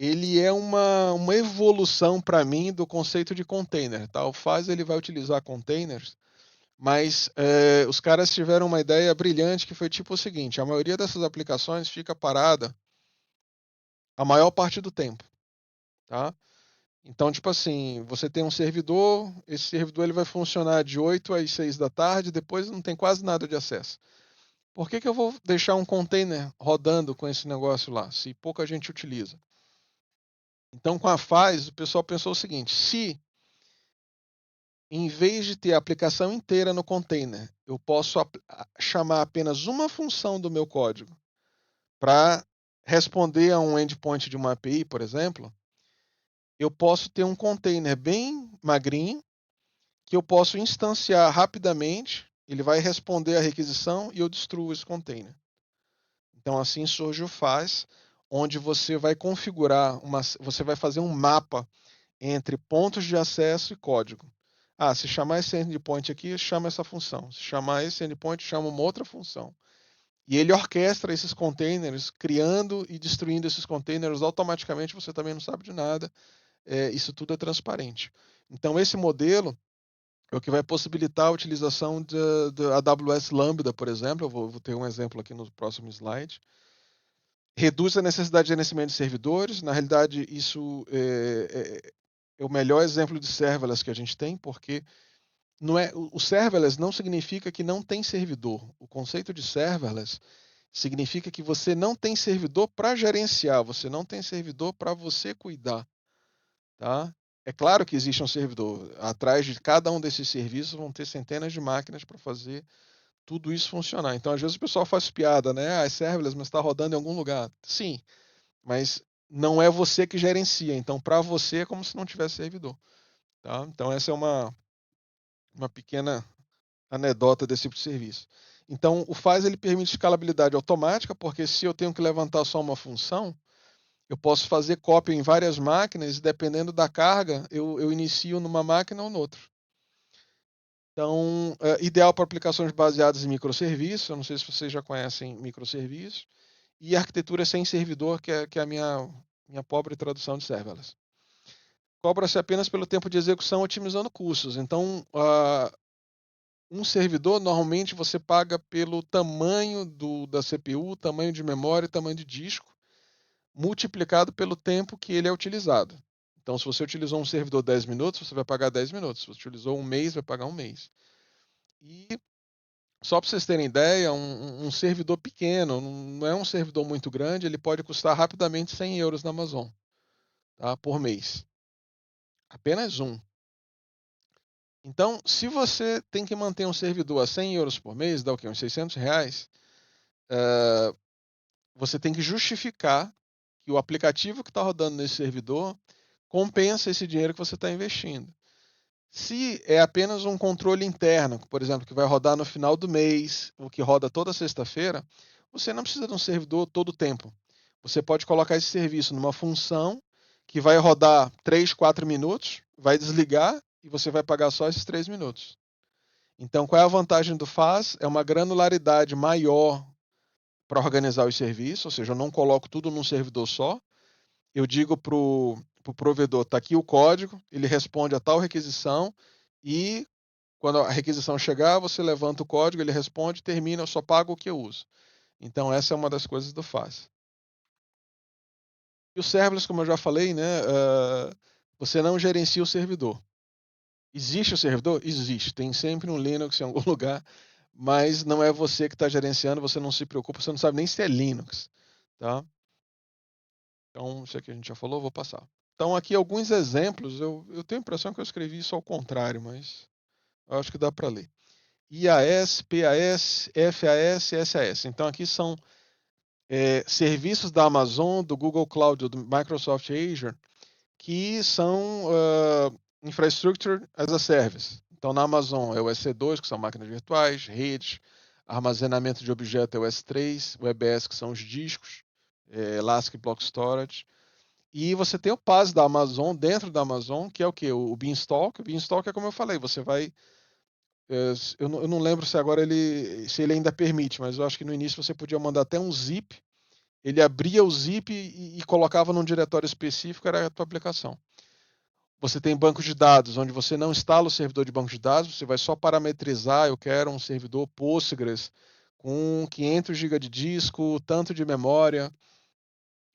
Ele é uma evolução para mim do conceito de container. Tá? O FaaS ele vai utilizar containers. Mas os caras tiveram uma ideia brilhante que foi tipo o seguinte: a maioria dessas aplicações fica parada a maior parte do tempo, tá? Então, tipo assim, você tem um servidor, esse servidor ele vai funcionar de 8 às 6 da tarde, depois não tem quase nada de acesso. Por que eu vou deixar um container rodando com esse negócio lá, se pouca gente utiliza? Então, com a FaaS, o pessoal pensou o seguinte: se em vez de ter a aplicação inteira no container, eu posso chamar apenas uma função do meu código para responder a um endpoint de uma API, por exemplo, eu posso ter um container bem magrinho que eu posso instanciar rapidamente, ele vai responder a requisição e eu destruo esse container. Então assim surge o FaaS, onde você vai configurar você vai fazer um mapa entre pontos de acesso e código. Ah, se chamar esse endpoint aqui, chama essa função. Se chamar esse endpoint, chama uma outra função. E ele orquestra esses containers, criando e destruindo esses containers automaticamente, você também não sabe de nada. Isso tudo é transparente. Então, esse modelo é o que vai possibilitar a utilização da AWS Lambda, por exemplo. Eu vou ter um exemplo aqui no próximo slide. Reduz a necessidade de gerenciamento de servidores. Na realidade, isso é o melhor exemplo de serverless que a gente tem, porque o serverless não significa que não tem servidor. O conceito de serverless significa que você não tem servidor para gerenciar, você não tem servidor para você cuidar, tá? É claro que existe um servidor. Atrás de cada um desses serviços vão ter centenas de máquinas para fazer tudo isso funcionar. Então, às vezes o pessoal faz piada, né? Ah, é serverless, mas está rodando em algum lugar. Sim, mas não é você que gerencia. Então, para você é como se não tivesse servidor, tá? Então, essa é uma pequena anedota desse tipo de serviço. Então, o FaaS ele permite escalabilidade automática, porque se eu tenho que levantar só uma função, eu posso fazer cópia em várias máquinas e dependendo da carga, eu inicio numa máquina ou noutra. Então, ideal para aplicações baseadas em microserviços. Eu não sei se vocês já conhecem microserviços. E arquitetura sem servidor, que é a minha pobre tradução de serverless. Cobra-se apenas pelo tempo de execução, otimizando custos. Então, um servidor, normalmente você paga pelo tamanho da CPU, tamanho de memória e tamanho de disco, multiplicado pelo tempo que ele é utilizado. Então, se você utilizou um servidor 10 minutos, você vai pagar 10 minutos. Se você utilizou um mês, vai pagar um mês. E só para vocês terem ideia, um servidor pequeno, não é um servidor muito grande, ele pode custar rapidamente 100 euros na Amazon, tá? Por mês. Apenas um. Então, se você tem que manter um servidor a 100 euros por mês, dá o quê? Uns 600 reais, você tem que justificar que o aplicativo que está rodando nesse servidor compensa esse dinheiro que você está investindo. Se é apenas um controle interno, por exemplo, que vai rodar no final do mês, ou que roda toda sexta-feira, você não precisa de um servidor todo o tempo. Você pode colocar esse serviço numa função que vai rodar 3, 4 minutos, vai desligar e você vai pagar só esses 3 minutos. Então, qual é a vantagem do FAS? É uma granularidade maior para organizar os serviços, ou seja, eu não coloco tudo num servidor só. Eu digo para o provedor, está aqui o código, ele responde a tal requisição e quando a requisição chegar, você levanta o código, ele responde, termina, eu só pago o que eu uso. Então, essa é uma das coisas do FAS. E o serverless, como eu já falei, né, você não gerencia o servidor. Existe o servidor? Existe. Tem sempre um Linux em algum lugar, mas não é você que está gerenciando, você não se preocupa, você não sabe nem se é Linux. Tá? Então, isso aqui a gente já falou, vou passar. Então, aqui alguns exemplos, eu tenho a impressão que eu escrevi isso ao contrário, mas eu acho que dá para ler. IAS, PAS, FAS, SAS. Então, aqui são serviços da Amazon, do Google Cloud, do Microsoft Azure, que são Infrastructure as a Service. Então, na Amazon é o EC2, que são máquinas virtuais, redes, armazenamento de objeto é o S3, o EBS, que são os discos, Elastic Block Storage. E você tem o PaaS da Amazon, dentro da Amazon, que é o quê? O Beanstalk. O Beanstalk é como eu falei, você vai... eu não lembro se agora se ele ainda permite, mas eu acho que no início você podia mandar até um zip, ele abria o zip e colocava num diretório específico, era a tua aplicação. Você tem banco de dados, onde você não instala o servidor de banco de dados, você vai só parametrizar, eu quero um servidor Postgres com 500 GB de disco, tanto de memória,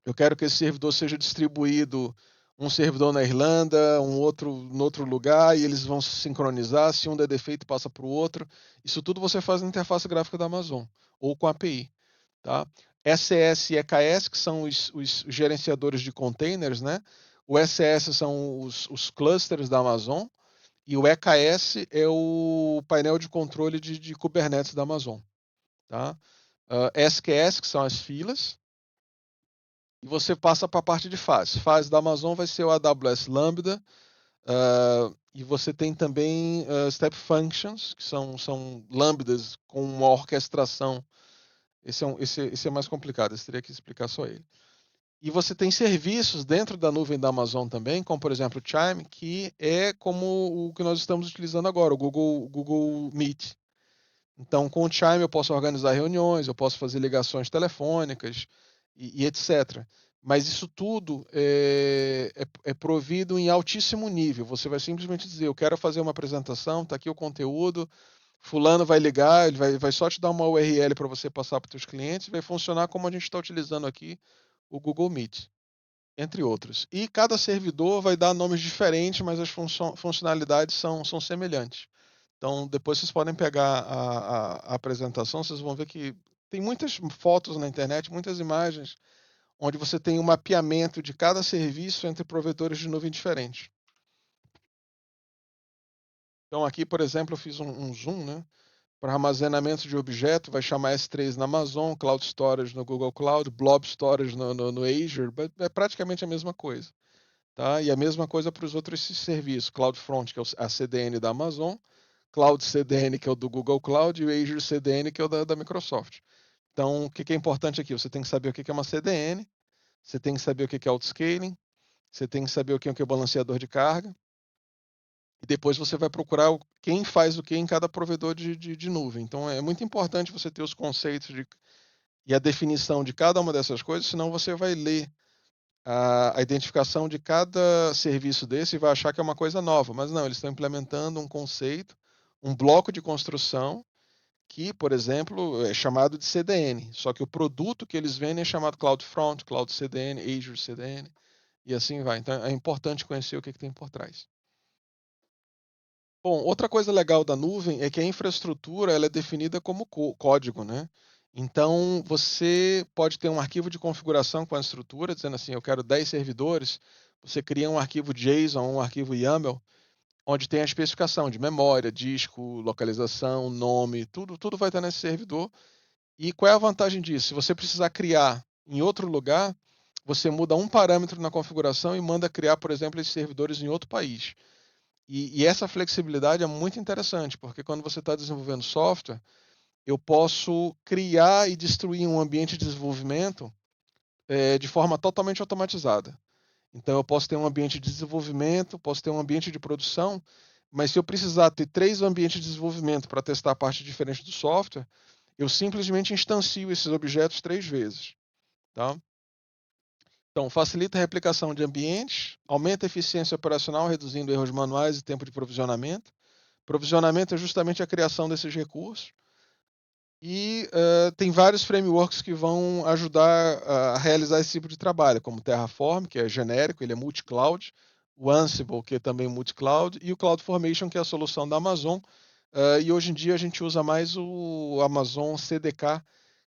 eu quero que esse servidor seja distribuído, um servidor na Irlanda, um outro em outro lugar, e eles vão se sincronizar, se um der defeito passa para o outro. Isso tudo você faz na interface gráfica da Amazon, ou com a API. Tá? SS e EKS, que são os gerenciadores de containers, né? O SS são os clusters da Amazon e o EKS é o painel de controle de Kubernetes da Amazon. Tá? SQS, que são as filas, e você passa para a parte de fase. Fase da Amazon vai ser o AWS Lambda, e você tem também Step Functions, que são lambdas com uma orquestração. Esse é mais complicado, esse teria que explicar só ele. E você tem serviços dentro da nuvem da Amazon também, como por exemplo o Chime, que é como o que nós estamos utilizando agora, o Google Meet. Então, com o Chime eu posso organizar reuniões, eu posso fazer ligações telefônicas e etc. Mas isso tudo é provido em altíssimo nível. Você vai simplesmente dizer, eu quero fazer uma apresentação, está aqui o conteúdo, fulano vai ligar, ele vai só te dar uma URL para você passar para os seus clientes, e vai funcionar como a gente está utilizando aqui o Google Meet, entre outros. E cada servidor vai dar nomes diferentes, mas as funcionalidades são semelhantes. Então, depois vocês podem pegar a apresentação, vocês vão ver que tem muitas fotos na internet, muitas imagens, onde você tem um mapeamento de cada serviço entre provedores de nuvem diferentes. Então, aqui, por exemplo, eu fiz um zoom, né? Para armazenamento de objeto, vai chamar S3 na Amazon, Cloud Storage no Google Cloud, Blob Storage no Azure, é praticamente a mesma coisa. Tá? E a mesma coisa para os outros serviços, CloudFront, que é a CDN da Amazon, Cloud CDN, que é o do Google Cloud, e o Azure CDN, que é o da Microsoft. Então, o que é importante aqui? Você tem que saber o que é uma CDN, você tem que saber o que é autoscaling, você tem que saber o que é o balanceador de carga, e depois você vai procurar quem faz o que em cada provedor de nuvem. Então, é muito importante você ter os conceitos e a definição de cada uma dessas coisas, senão você vai ler a identificação de cada serviço desse e vai achar que é uma coisa nova. Mas não, eles estão implementando um conceito, um bloco de construção que, por exemplo, é chamado de CDN. Só que o produto que eles vendem é chamado CloudFront, Cloud CDN, Azure CDN e assim vai. Então é importante conhecer o que tem por trás. Bom, outra coisa legal da nuvem é que a infraestrutura ela é definida como código, né? Então, você pode ter um arquivo de configuração com a estrutura, dizendo assim, eu quero 10 servidores, você cria um arquivo JSON, um arquivo YAML, onde tem a especificação de memória, disco, localização, nome, tudo vai estar nesse servidor. E qual é a vantagem disso? Se você precisar criar em outro lugar, você muda um parâmetro na configuração e manda criar, por exemplo, esses servidores em outro país. E essa flexibilidade é muito interessante, porque quando você está desenvolvendo software, eu posso criar e destruir um ambiente de desenvolvimento de forma totalmente automatizada. Então, eu posso ter um ambiente de desenvolvimento, posso ter um ambiente de produção, mas se eu precisar ter 3 ambientes de desenvolvimento para testar a parte diferente do software, eu simplesmente instancio esses objetos 3 vezes. Tá? Então, facilita a replicação de ambientes, aumenta a eficiência operacional, reduzindo erros manuais e tempo de provisionamento. Provisionamento é justamente a criação desses recursos. E tem vários frameworks que vão ajudar a realizar esse tipo de trabalho, como Terraform, que é genérico, ele é multi-cloud, o Ansible, que é também multi-cloud, e o CloudFormation, que é a solução da Amazon. E hoje em dia a gente usa mais o Amazon CDK,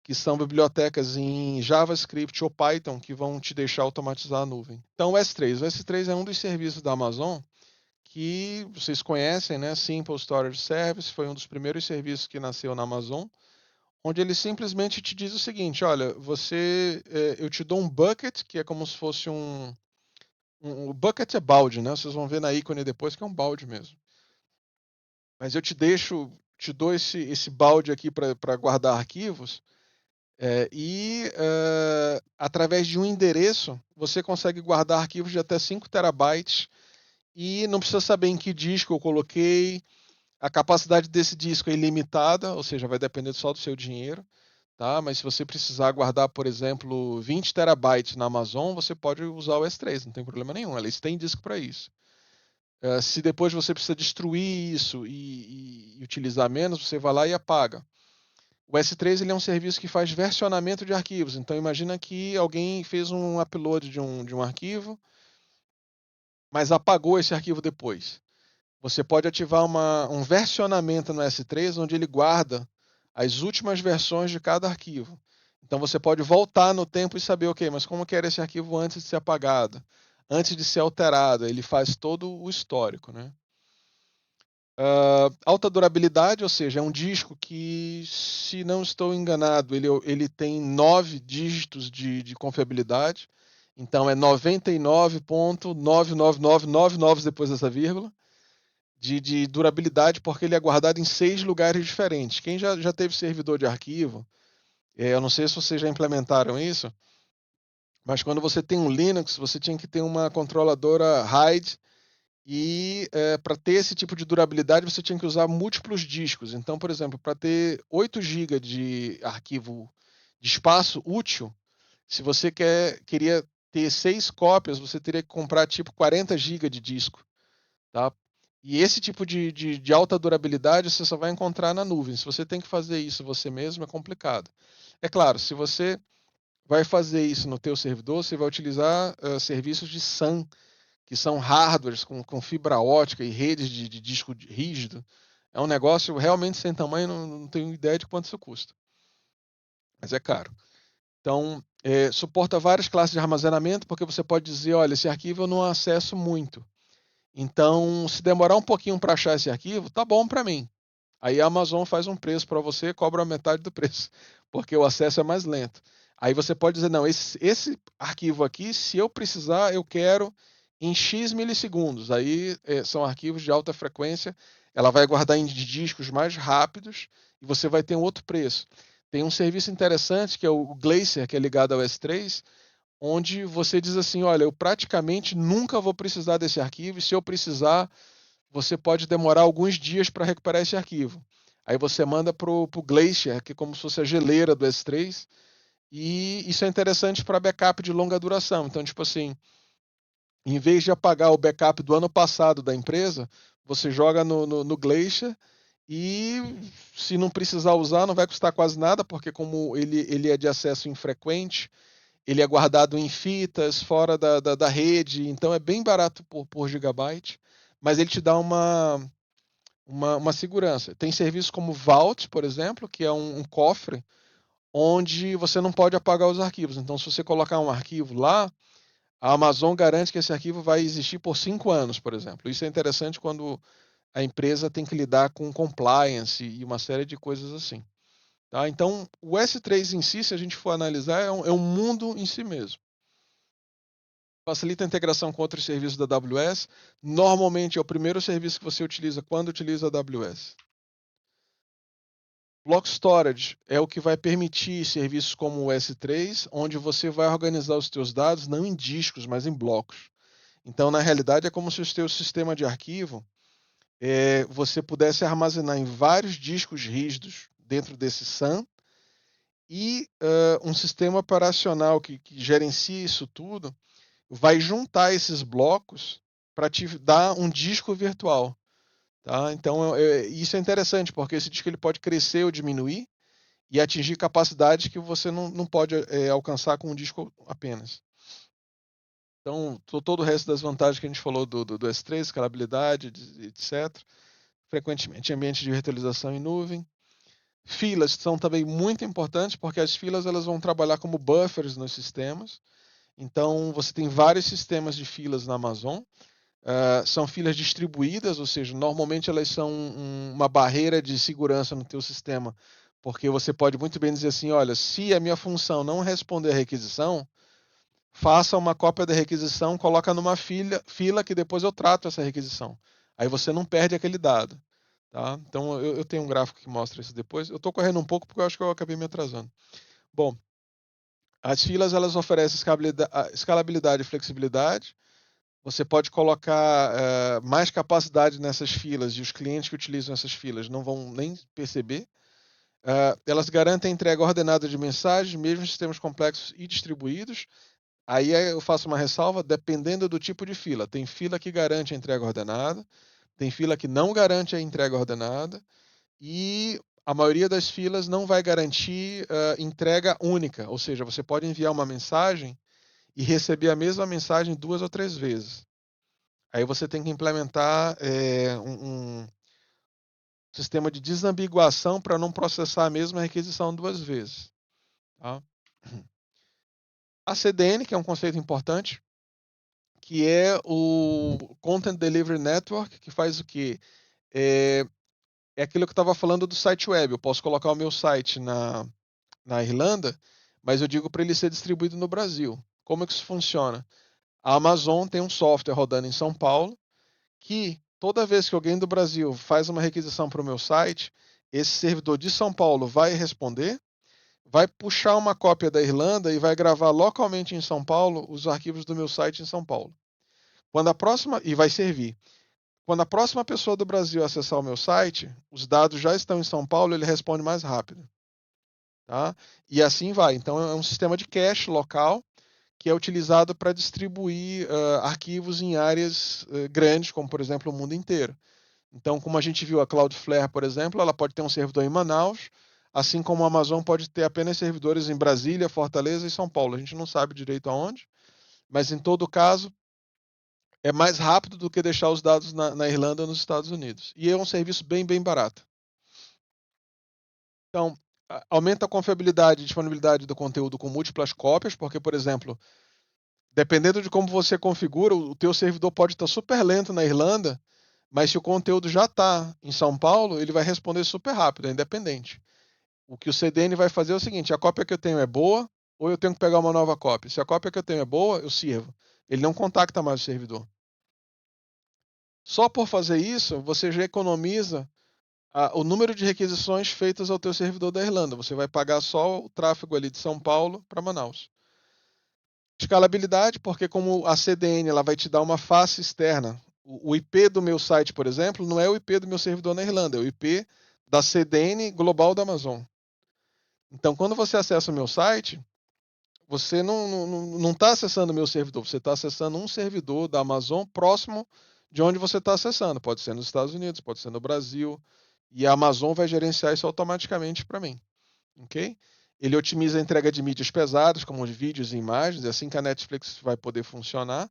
que são bibliotecas em JavaScript ou Python que vão te deixar automatizar a nuvem. Então, o S3 é um dos serviços da Amazon que vocês conhecem, né? Simple Storage Service, foi um dos primeiros serviços que nasceu na Amazon, onde ele simplesmente te diz o seguinte: olha, eu te dou um bucket, que é como se fosse o bucket é balde, né? Vocês vão ver na ícone depois que é um balde mesmo. Mas eu te dou esse balde aqui para guardar arquivos, através de um endereço você consegue guardar arquivos de até 5 terabytes e não precisa saber em que disco eu coloquei. A capacidade desse disco é ilimitada, ou seja, vai depender só do seu dinheiro. Tá? Mas se você precisar guardar, por exemplo, 20 terabytes na Amazon, você pode usar o S3, não tem problema nenhum. Eles têm disco para isso. Se depois você precisa destruir isso e utilizar menos, você vai lá e apaga. O S3 ele é um serviço que faz versionamento de arquivos. Então imagina que alguém fez um upload de um arquivo, mas apagou esse arquivo depois. Você pode ativar um versionamento no S3, onde ele guarda as últimas versões de cada arquivo. Então você pode voltar no tempo e saber, ok, mas como que era esse arquivo antes de ser apagado, antes de ser alterado. Ele faz todo o histórico, né? Alta durabilidade, ou seja, é um disco que, se não estou enganado, ele tem 9 dígitos de confiabilidade. Então é 99,99999 depois dessa vírgula de durabilidade, porque ele é guardado em 6 lugares diferentes. Quem já teve servidor de arquivo, eu não sei se vocês já implementaram isso, mas quando você tem um Linux, você tinha que ter uma controladora RAID e para ter esse tipo de durabilidade você tinha que usar múltiplos discos. Então, por exemplo, para ter 8 GB de arquivo de espaço útil, se você queria ter 6 cópias, você teria que comprar tipo 40 GB de disco. Tá? E esse tipo de alta durabilidade você só vai encontrar na nuvem. Se você tem que fazer isso você mesmo, é complicado. É claro, se você vai fazer isso no teu servidor, você vai utilizar serviços de SAN, que são hardwares com fibra ótica e redes de disco rígido. É um negócio realmente sem tamanho, não tenho ideia de quanto isso custa. Mas é caro. Então, suporta várias classes de armazenamento, porque você pode dizer, olha, esse arquivo eu não acesso muito. Então, se demorar um pouquinho para achar esse arquivo, tá bom para mim. Aí a Amazon faz um preço para você, cobra a metade do preço, porque o acesso é mais lento. Aí você pode dizer, não, esse arquivo aqui, se eu precisar, eu quero em X milissegundos. Aí são arquivos de alta frequência, ela vai guardar em discos mais rápidos e você vai ter um outro preço. Tem um serviço interessante que é o Glacier, que é ligado ao S3, onde você diz assim, olha, eu praticamente nunca vou precisar desse arquivo, e se eu precisar, você pode demorar alguns dias para recuperar esse arquivo. Aí você manda para o Glacier, que é como se fosse a geleira do S3, e isso é interessante para backup de longa duração. Então, tipo assim, em vez de apagar o backup do ano passado da empresa, você joga no Glacier e, se não precisar usar, não vai custar quase nada, porque como ele é de acesso infrequente, ele é guardado em fitas, fora da rede, então é bem barato por gigabyte, mas ele te dá uma segurança. Tem serviços como Vault, por exemplo, que é um cofre onde você não pode apagar os arquivos. Então, se você colocar um arquivo lá, A Amazon garante que esse arquivo vai existir por 5 anos, por exemplo. Isso é interessante quando a empresa tem que lidar com compliance e uma série de coisas assim. Tá? Então, o S3 em si, se a gente for analisar, é um mundo em si mesmo. Facilita a integração com outros serviços da AWS. Normalmente é o primeiro serviço que você utiliza quando utiliza a AWS. Block Storage é o que vai permitir serviços como o S3, onde você vai organizar os seus dados não em discos, mas em blocos. Então, na realidade, é como se o seu sistema de arquivo você pudesse armazenar em vários discos rígidos dentro desse SAN e um sistema operacional que gerencia isso tudo vai juntar esses blocos para te dar um disco virtual. Tá? Então, isso é interessante, porque esse disco ele pode crescer ou diminuir e atingir capacidades que você não pode alcançar com um disco apenas. Então, todo o resto das vantagens que a gente falou do S3, escalabilidade, etc. Frequentemente, ambiente de virtualização em nuvem. Filas são também muito importantes, porque as filas elas vão trabalhar como buffers nos sistemas. Então, você tem vários sistemas de filas na Amazon. São filas distribuídas, ou seja, normalmente elas são uma barreira de segurança no teu sistema, porque você pode muito bem dizer assim, olha, se a minha função não responder a requisição, faça uma cópia da requisição, coloca numa fila que depois eu trato essa requisição. Aí você não perde aquele dado. Tá? Então eu tenho um gráfico que mostra isso depois. Eu estou correndo um pouco porque eu acho que eu acabei me atrasando. Bom, as filas elas oferecem escalabilidade e flexibilidade. Você pode colocar mais capacidade nessas filas e os clientes que utilizam essas filas não vão nem perceber. Elas garantem a entrega ordenada de mensagens, mesmo em sistemas complexos e distribuídos. Aí eu faço uma ressalva, dependendo do tipo de fila. Tem fila que garante a entrega ordenada, tem fila que não garante a entrega ordenada, e a maioria das filas não vai garantir entrega única, ou seja, você pode enviar uma mensagem e receber a mesma mensagem 2 ou 3 vezes. Aí você tem que implementar um sistema de desambiguação para não processar a mesma requisição 2 vezes. Tá? A CDN, que é um conceito importante, que é o Content Delivery Network, que faz o quê? É aquilo que eu estava falando do site web. Eu posso colocar o meu site na Irlanda, mas eu digo para ele ser distribuído no Brasil. Como é que isso funciona? A Amazon tem um software rodando em São Paulo que toda vez que alguém do Brasil faz uma requisição para o meu site, esse servidor de São Paulo vai responder, vai puxar uma cópia da Irlanda e vai gravar localmente em São Paulo os arquivos do meu site em São Paulo. Quando a próxima e vai servir. Quando a próxima pessoa do Brasil acessar o meu site, os dados já estão em São Paulo, ele responde mais rápido. Tá? E assim vai. Então é um sistema de cache local que é utilizado para distribuir arquivos em áreas grandes, como por exemplo o mundo inteiro. Então, como a gente viu a Cloudflare, por exemplo, ela pode ter um servidor em Manaus, assim como a Amazon pode ter apenas servidores em Brasília, Fortaleza e São Paulo. A gente não sabe direito aonde, mas em todo caso é mais rápido do que deixar os dados na Irlanda ou nos Estados Unidos. E é um serviço bem, bem barato. Então, aumenta a confiabilidade e disponibilidade do conteúdo com múltiplas cópias, porque, por exemplo, dependendo de como você configura, o teu servidor pode estar super lento na Irlanda, mas se o conteúdo já está em São Paulo, ele vai responder super rápido, é independente. O que o CDN vai fazer é o seguinte: a cópia que eu tenho é boa, ou eu tenho que pegar uma nova cópia. Se a cópia que eu tenho é boa, eu sirvo. Ele não contacta mais o servidor. Só por fazer isso, você já economiza o número de requisições feitas ao teu servidor da Irlanda. Você vai pagar só o tráfego ali de São Paulo para Manaus. Escalabilidade, porque como a CDN ela vai te dar uma face externa. O IP do meu site, por exemplo, não é o IP do meu servidor na Irlanda, é o IP da CDN global da Amazon. Então, quando você acessa o meu site, você não está acessando o meu servidor, você está acessando um servidor da Amazon próximo de onde você está acessando. Pode ser nos Estados Unidos, pode ser no Brasil. E a Amazon vai gerenciar isso automaticamente para mim. Ok? Ele otimiza a entrega de mídias pesadas, como os vídeos e imagens, é assim que a Netflix vai poder funcionar,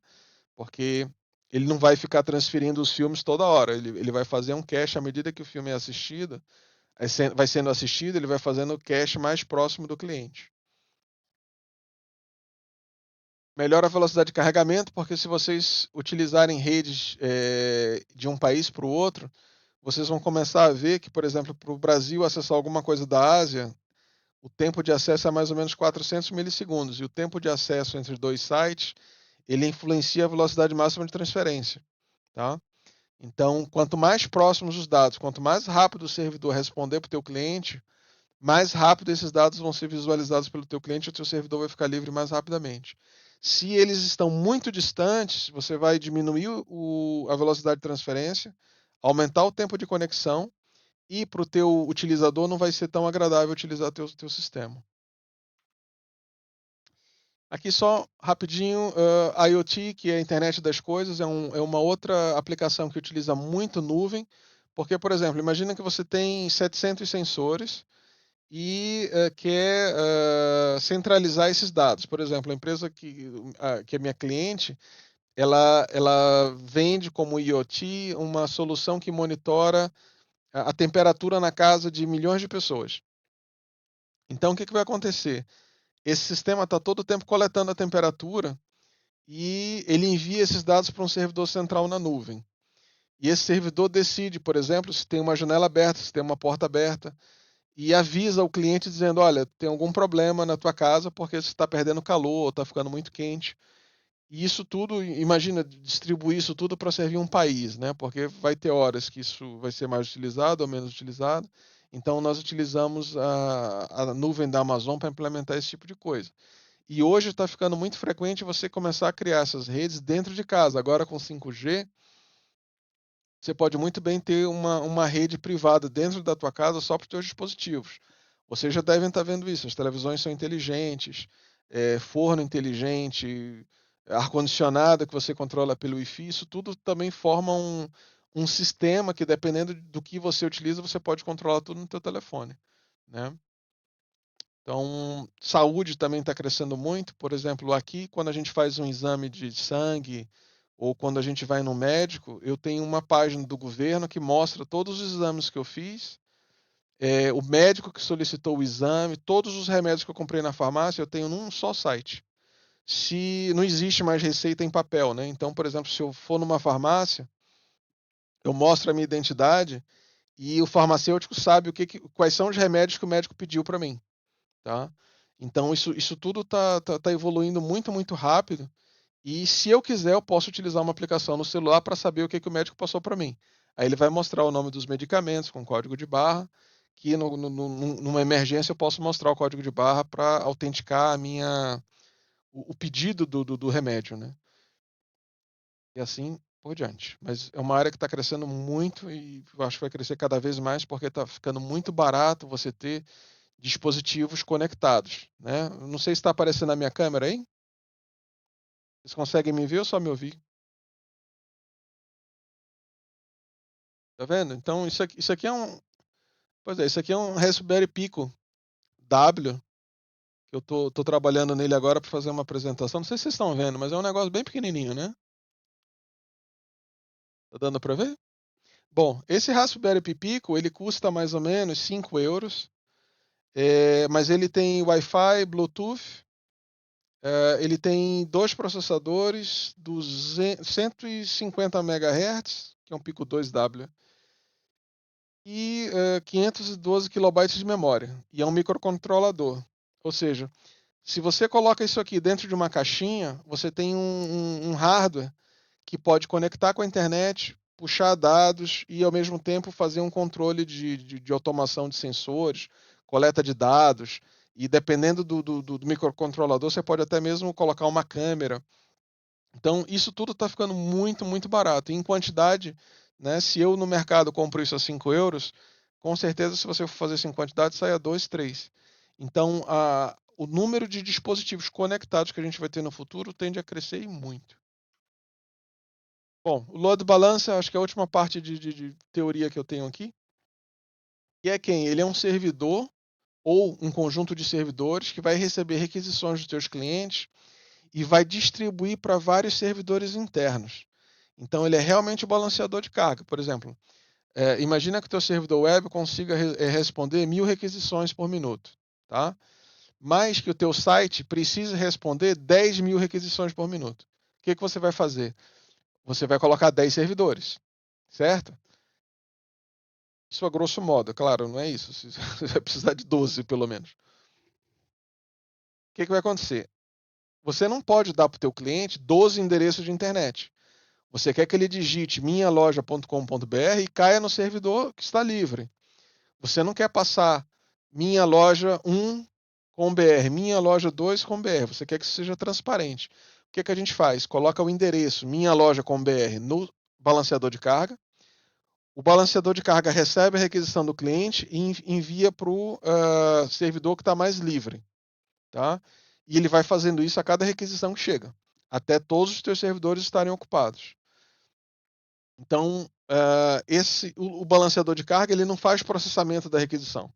porque ele não vai ficar transferindo os filmes toda hora. Ele vai fazer um cache à medida que o filme é assistido, vai sendo assistido, ele vai fazendo o cache mais próximo do cliente. Melhora a velocidade de carregamento, porque se vocês utilizarem redes de um país para o outro, vocês vão começar a ver que, por exemplo, para o Brasil acessar alguma coisa da Ásia, o tempo de acesso é mais ou menos 400 milissegundos. E o tempo de acesso entre dois sites, ele influencia a velocidade máxima de transferência. Tá? Então, quanto mais próximos os dados, quanto mais rápido o servidor responder para o teu cliente, mais rápido esses dados vão ser visualizados pelo teu cliente e o teu servidor vai ficar livre mais rapidamente. Se eles estão muito distantes, você vai diminuir a velocidade de transferência, aumentar o tempo de conexão e para o teu utilizador não vai ser tão agradável utilizar teu sistema. Aqui só rapidinho, IoT, que é a internet das coisas, é uma outra aplicação que utiliza muito nuvem, porque, por exemplo, imagina que você tem 700 sensores e quer centralizar esses dados. Por exemplo, a empresa que é minha cliente, ela vende como IoT uma solução que monitora a temperatura na casa de milhões de pessoas. Então, o que vai acontecer? Esse sistema está todo o tempo coletando a temperatura e ele envia esses dados para um servidor central na nuvem. E esse servidor decide, por exemplo, se tem uma janela aberta, se tem uma porta aberta, e avisa o cliente dizendo: olha, tem algum problema na tua casa porque você está perdendo calor ou está ficando muito quente. E isso tudo, imagina distribuir isso tudo para servir um país, né? Porque vai ter horas que isso vai ser mais utilizado ou menos utilizado. Então nós utilizamos a nuvem da Amazon para implementar esse tipo de coisa. E hoje está ficando muito frequente você começar a criar essas redes dentro de casa. Agora com 5G, você pode muito bem ter uma rede privada dentro da tua casa só para os teus dispositivos. Vocês já devem estar vendo isso. As televisões são inteligentes, forno inteligente, ar-condicionado que você controla pelo Wi-Fi. Isso tudo também forma um sistema que, dependendo do que você utiliza, você pode controlar tudo no teu telefone, né? Então, saúde também está crescendo muito. Por exemplo, aqui, quando a gente faz um exame de sangue ou quando a gente vai no médico, eu tenho uma página do governo que mostra todos os exames que eu fiz, o médico que solicitou o exame, todos os remédios que eu comprei na farmácia, eu tenho num só site. Se não existe mais receita em papel, né? Então, por exemplo, se eu for numa farmácia, eu mostro a minha identidade e o farmacêutico sabe quais são os remédios que o médico pediu para mim. Tá? Então isso tudo tá evoluindo muito, muito rápido. E se eu quiser, eu posso utilizar uma aplicação no celular para saber o que o médico passou para mim. Aí ele vai mostrar o nome dos medicamentos com código de barra, que numa emergência eu posso mostrar o código de barra para autenticar o pedido do remédio, né? E assim por diante. Mas é uma área que está crescendo muito e eu acho que vai crescer cada vez mais porque está ficando muito barato você ter dispositivos conectados, né? Não sei se está aparecendo na minha câmera aí. Vocês conseguem me ver ou só me ouvir? Tá vendo? Então isso aqui é um, pois é, isso aqui é um Raspberry Pico W que eu tô trabalhando nele agora para fazer uma apresentação. Não sei se vocês estão vendo, mas é um negócio bem pequenininho, né? Tá dando para ver? Bom, esse Raspberry Pi Pico ele custa mais ou menos 5 euros, mas ele tem Wi-Fi, Bluetooth. Ele tem dois processadores, 150 MHz, que é um Pico 2W, e 512 kilobytes de memória. E é um microcontrolador. Ou seja, se você coloca isso aqui dentro de uma caixinha, você tem um hardware que pode conectar com a internet, puxar dados e, ao mesmo tempo, fazer um controle de automação de sensores, coleta de dados. E dependendo do microcontrolador, você pode até mesmo colocar uma câmera. Então, isso tudo está ficando muito, muito barato. E em quantidade, né, se eu no mercado compro isso a 5 euros, com certeza, se você for fazer isso em quantidade, sai a 2, 3. Então, o número de dispositivos conectados que a gente vai ter no futuro tende a crescer e muito. Bom, o load balancer, acho que é a última parte de teoria que eu tenho aqui. E é quem? Ele é um servidor ou um conjunto de servidores que vai receber requisições dos seus clientes e vai distribuir para vários servidores internos. Então, ele é realmente o balanceador de carga. Por exemplo, imagina que o teu servidor web consiga responder 1.000 requisições por minuto. Tá? mas que o teu site precisa responder 10 mil requisições por minuto. O que você vai fazer? Você vai colocar 10 servidores, certo? Isso a grosso modo, claro, não é isso. Você vai precisar de 12, pelo menos. O que vai acontecer? Você não pode dar para o teu cliente 12 endereços de internet. Você quer que ele digite minhaloja.com.br e caia no servidor que está livre. Você não quer passar minha loja 1 com BR, minha loja 2 com BR. Você quer que isso seja transparente. O que a gente faz? Coloca o endereço minha loja com BR no balanceador de carga. O balanceador de carga recebe a requisição do cliente e envia para o servidor que está mais livre. Tá? E ele vai fazendo isso a cada requisição que chega, até todos os teus servidores estarem ocupados. Então, o balanceador de carga ele não faz processamento da requisição.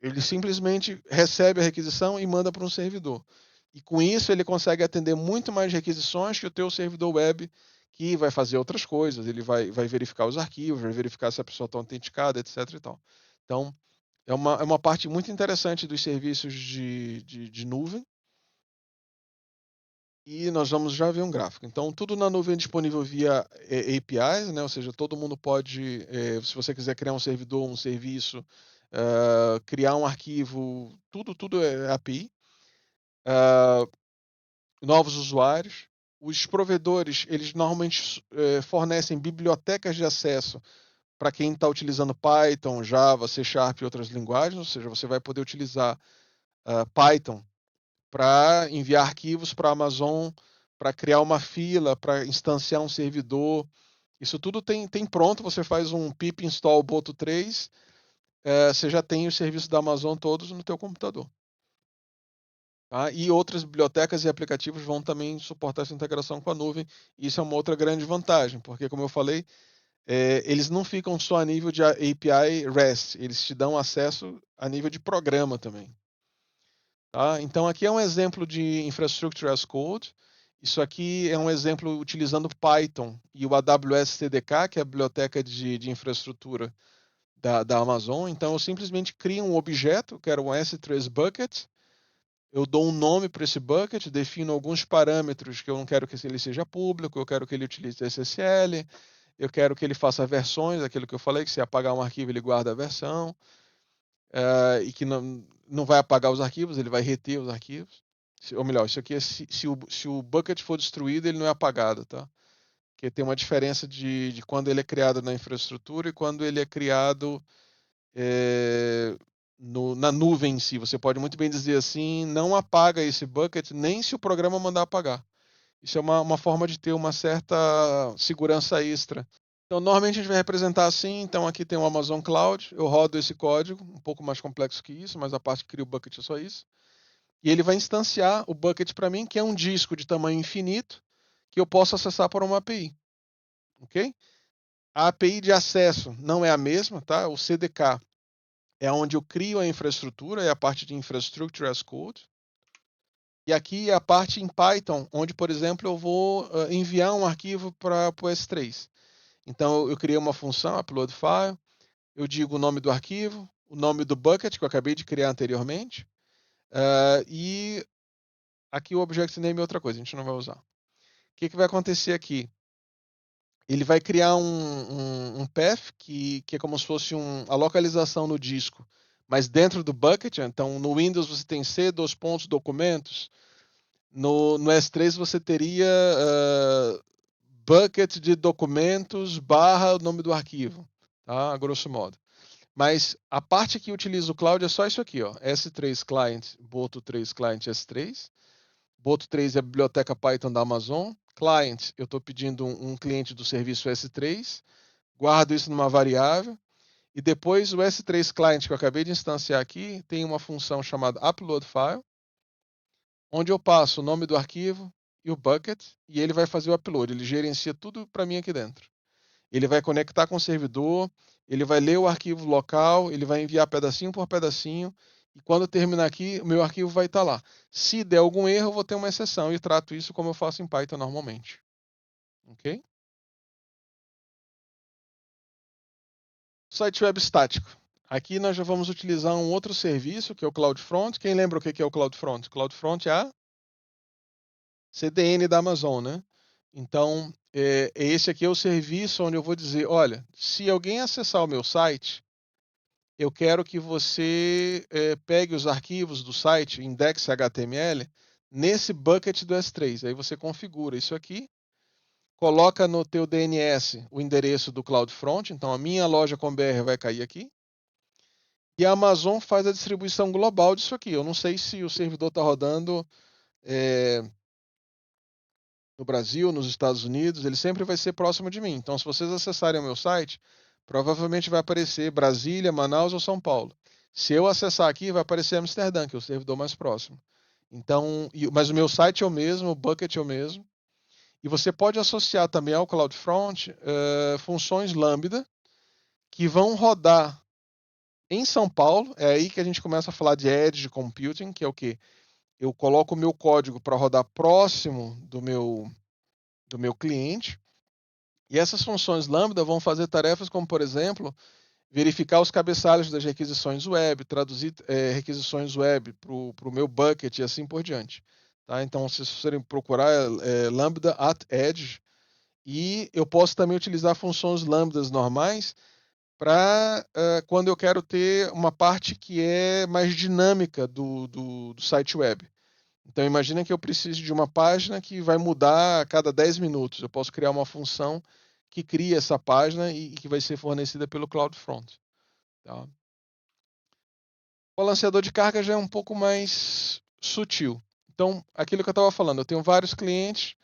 Ele simplesmente recebe a requisição e manda para um servidor. E com isso ele consegue atender muito mais requisições que o teu servidor web, que vai fazer outras coisas. Ele vai verificar os arquivos, vai verificar se a pessoa está autenticada, etc. E tal. Então, é uma parte muito interessante dos serviços de nuvem. E nós vamos já ver um gráfico. Então, tudo na nuvem é disponível via APIs, né? Ou seja, todo mundo pode, se você quiser criar um servidor, um serviço, criar um arquivo, tudo é API. Novos usuários. Os provedores, eles normalmente fornecem bibliotecas de acesso para quem está utilizando Python, Java, C Sharp e outras linguagens, ou seja, você vai poder utilizar Python para enviar arquivos para a Amazon, para criar uma fila, para instanciar um servidor. Isso tudo tem pronto, você faz um pip install boto 3, você já tem os serviços da Amazon todos no teu computador. Tá? E outras bibliotecas e aplicativos vão também suportar essa integração com a nuvem. Isso é uma outra grande vantagem, porque, como eu falei, eles não ficam só a nível de API REST, eles te dão acesso a nível de programa também. Tá? Então, aqui é um exemplo de Infrastructure as Code. Isso aqui é um exemplo utilizando Python e o AWS CDK, que é a biblioteca de infraestrutura da Amazon. Então, eu simplesmente crio um objeto, que era um S3 bucket. Eu dou um nome para esse bucket, defino alguns parâmetros que eu não quero que ele seja público, eu quero que ele utilize SSL, eu quero que ele faça versões, aquilo que eu falei, que se apagar um arquivo ele guarda a versão, e que não vai apagar os arquivos, ele vai reter os arquivos. Ou melhor, isso aqui é se o bucket for destruído, ele não é apagado, tá? Porque tem uma diferença de quando ele é criado na infraestrutura e quando ele é criado na nuvem em si. Você pode muito bem dizer assim, não apaga esse bucket nem se o programa mandar apagar. Isso é uma forma de ter uma certa segurança extra. Então, normalmente a gente vai representar assim. Então, aqui tem o Amazon Cloud. Eu rodo esse código, um pouco mais complexo que isso, mas a parte que cria o bucket é só isso. E ele vai instanciar o bucket para mim, que é um disco de tamanho infinito, que eu posso acessar por uma API. Ok? A API de acesso não é a mesma, tá? O CDK é onde eu crio a infraestrutura, é a parte de Infrastructure as Code. E aqui é a parte em Python, onde, por exemplo, eu vou enviar um arquivo para o S3. Então, eu criei uma função, upload file, eu digo o nome do arquivo, o nome do bucket que eu acabei de criar anteriormente, e aqui o object name é outra coisa, a gente não vai usar. O que vai acontecer aqui? Ele vai criar um path que é como se fosse a localização no disco, mas dentro do bucket. Então, no Windows você tem C, documentos. No S3 você teria bucket de documentos barra o nome do arquivo, tá? A grosso modo. Mas a parte que utiliza o cloud é só isso aqui, ó. S3 Client, Boto 3 Client S3. Boto 3 é a biblioteca Python da Amazon. Client, eu estou pedindo um cliente do serviço S3. Guardo isso numa variável. E depois o S3 Client que eu acabei de instanciar aqui tem uma função chamada Upload File, onde eu passo o nome do arquivo e o bucket, e ele vai fazer o upload. Ele gerencia tudo para mim aqui dentro. Ele vai conectar com o servidor, ele vai ler o arquivo local, ele vai enviar pedacinho por pedacinho, e quando terminar aqui, o meu arquivo vai estar lá. Se der algum erro, eu vou ter uma exceção e trato isso como eu faço em Python normalmente. Ok? Site web estático. Aqui nós já vamos utilizar um outro serviço, que é o CloudFront. Quem lembra o que é o CloudFront? CloudFront é a CDN da Amazon, né? Então, esse aqui é o serviço onde eu vou dizer, olha, se alguém acessar o meu site, eu quero que você pegue os arquivos do site, index.html, nesse bucket do S3. Aí você configura isso aqui, coloca no teu DNS o endereço do CloudFront, então a minha loja com BR vai cair aqui, e a Amazon faz a distribuição global disso aqui. Eu não sei se o servidor está rodando é, no Brasil, nos Estados Unidos, ele sempre vai ser próximo de mim. Então, se vocês acessarem o meu site, provavelmente vai aparecer Brasília, Manaus ou São Paulo. Se eu acessar aqui, vai aparecer Amsterdã, que é o servidor mais próximo. Então, mas o meu site é o mesmo, o bucket é o mesmo. E você pode associar também ao CloudFront funções Lambda que vão rodar em São Paulo. É aí que a gente começa a falar de Edge Computing, que é o quê? Eu coloco o meu código para rodar próximo do meu cliente. E essas funções Lambda vão fazer tarefas como, por exemplo, verificar os cabeçalhos das requisições web, traduzir requisições web para o meu bucket e assim por diante. Tá? Então, se vocês forem procurar Lambda at Edge, e eu posso também utilizar funções lambdas normais para quando eu quero ter uma parte que é mais dinâmica do site web. Então imagina que eu preciso de uma página que vai mudar a cada 10 minutos. Eu posso criar uma função que cria essa página e que vai ser fornecida pelo CloudFront. Tá? O balanceador de carga já é um pouco mais sutil. Então, aquilo que eu estava falando, eu tenho vários clientes.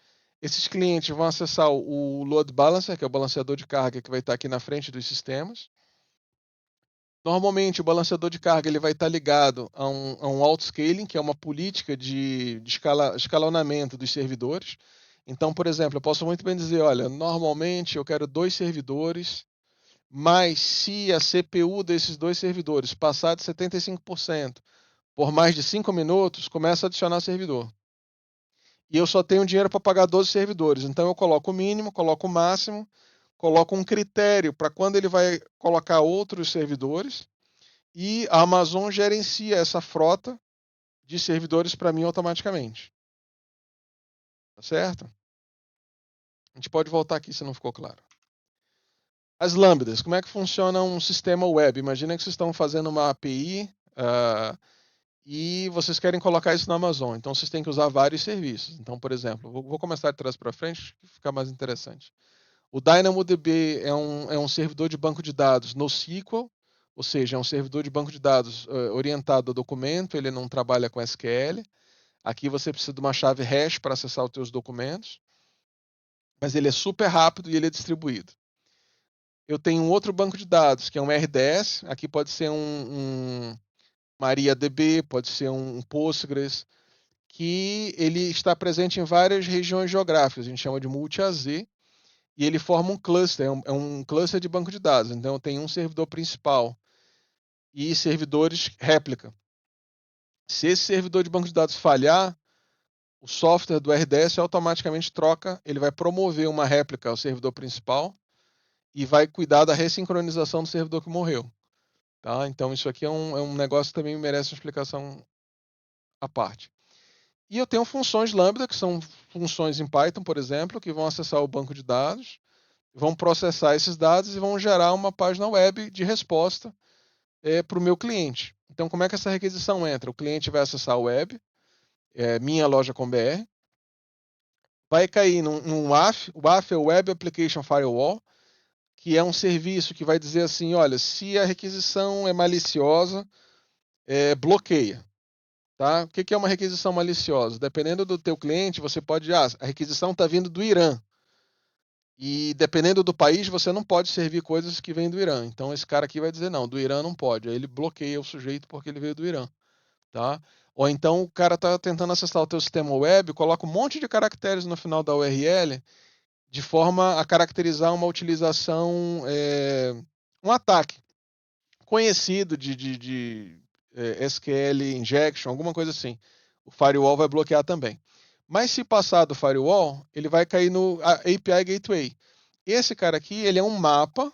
Esses clientes vão acessar o load balancer, que é o balanceador de carga que vai estar aqui na frente dos sistemas. Normalmente, o balanceador de carga ele vai estar ligado a um autoscaling, que é uma política de escalonamento dos servidores. Então, por exemplo, eu posso muito bem dizer, olha, normalmente eu quero 2 servidores, mas se a CPU desses 2 servidores passar de 75% por mais de 5 minutos, começa a adicionar servidor. E eu só tenho dinheiro para pagar 12 servidores. Então eu coloco o mínimo, coloco o máximo, coloco um critério para quando ele vai colocar outros servidores e a Amazon gerencia essa frota de servidores para mim automaticamente. Tá certo? A gente pode voltar aqui se não ficou claro. As lambdas, como é que funciona um sistema web? Imagina que vocês estão fazendo uma API e vocês querem colocar isso na Amazon. Então vocês têm que usar vários serviços. Então, por exemplo, vou começar de trás para frente, para ficar mais interessante. O DynamoDB é um servidor de banco de dados NoSQL, ou seja, é um servidor de banco de dados orientado a documento, ele não trabalha com SQL. Aqui você precisa de uma chave hash para acessar os teus documentos, mas ele é super rápido e ele é distribuído. Eu tenho um outro banco de dados, que é um RDS, aqui pode ser um MariaDB, pode ser um Postgres, que ele está presente em várias regiões geográficas, a gente chama de multi-AZ, e ele forma um cluster, é um cluster de banco de dados. Então eu tenho um servidor principal e servidores réplica. Se esse servidor de banco de dados falhar, o software do RDS automaticamente troca, ele vai promover uma réplica ao servidor principal e vai cuidar da ressincronização do servidor que morreu. Tá? Então isso aqui é um negócio que também merece uma explicação à parte. E eu tenho funções Lambda, que são funções em Python, por exemplo, que vão acessar o banco de dados, vão processar esses dados e vão gerar uma página web de resposta para o meu cliente. Então, como é que essa requisição entra? O cliente vai acessar a web, minha loja com BR, vai cair num WAF, o WAF é o Web Application Firewall, que é um serviço que vai dizer assim, olha, se a requisição é maliciosa, bloqueia. Tá? O que é uma requisição maliciosa? Dependendo do teu cliente, você pode, a requisição está vindo do Irã. E dependendo do país, você não pode servir coisas que vêm do Irã. Então esse cara aqui vai dizer, não, do Irã não pode. Aí ele bloqueia o sujeito porque ele veio do Irã. Tá? Ou então o cara está tentando acessar o teu sistema web, coloca um monte de caracteres no final da URL, de forma a caracterizar uma utilização, um ataque conhecido de SQL injection, alguma coisa assim. O firewall vai bloquear também. Mas se passar do firewall, ele vai cair no API Gateway. Esse cara aqui, ele é um mapa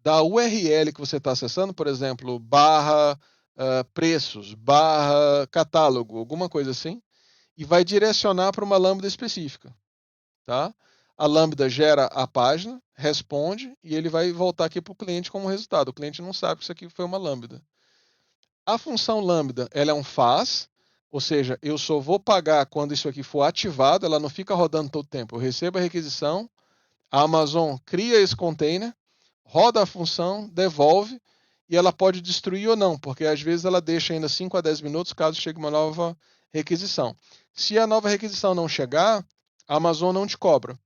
da URL que você está acessando, por exemplo, barra preços, barra catálogo, alguma coisa assim, e vai direcionar para uma lambda específica, tá? A lambda gera a página, responde e ele vai voltar aqui para o cliente como resultado. O cliente não sabe que isso aqui foi uma lambda. A função lambda, ela é um faz, ou seja, eu só vou pagar quando isso aqui for ativado, ela não fica rodando todo o tempo. Eu recebo a requisição, a Amazon cria esse container, roda a função, devolve, e ela pode destruir ou não, porque às vezes ela deixa ainda 5 a 10 minutos caso chegue uma nova requisição. Se a nova requisição não chegar, a Amazon não te cobra.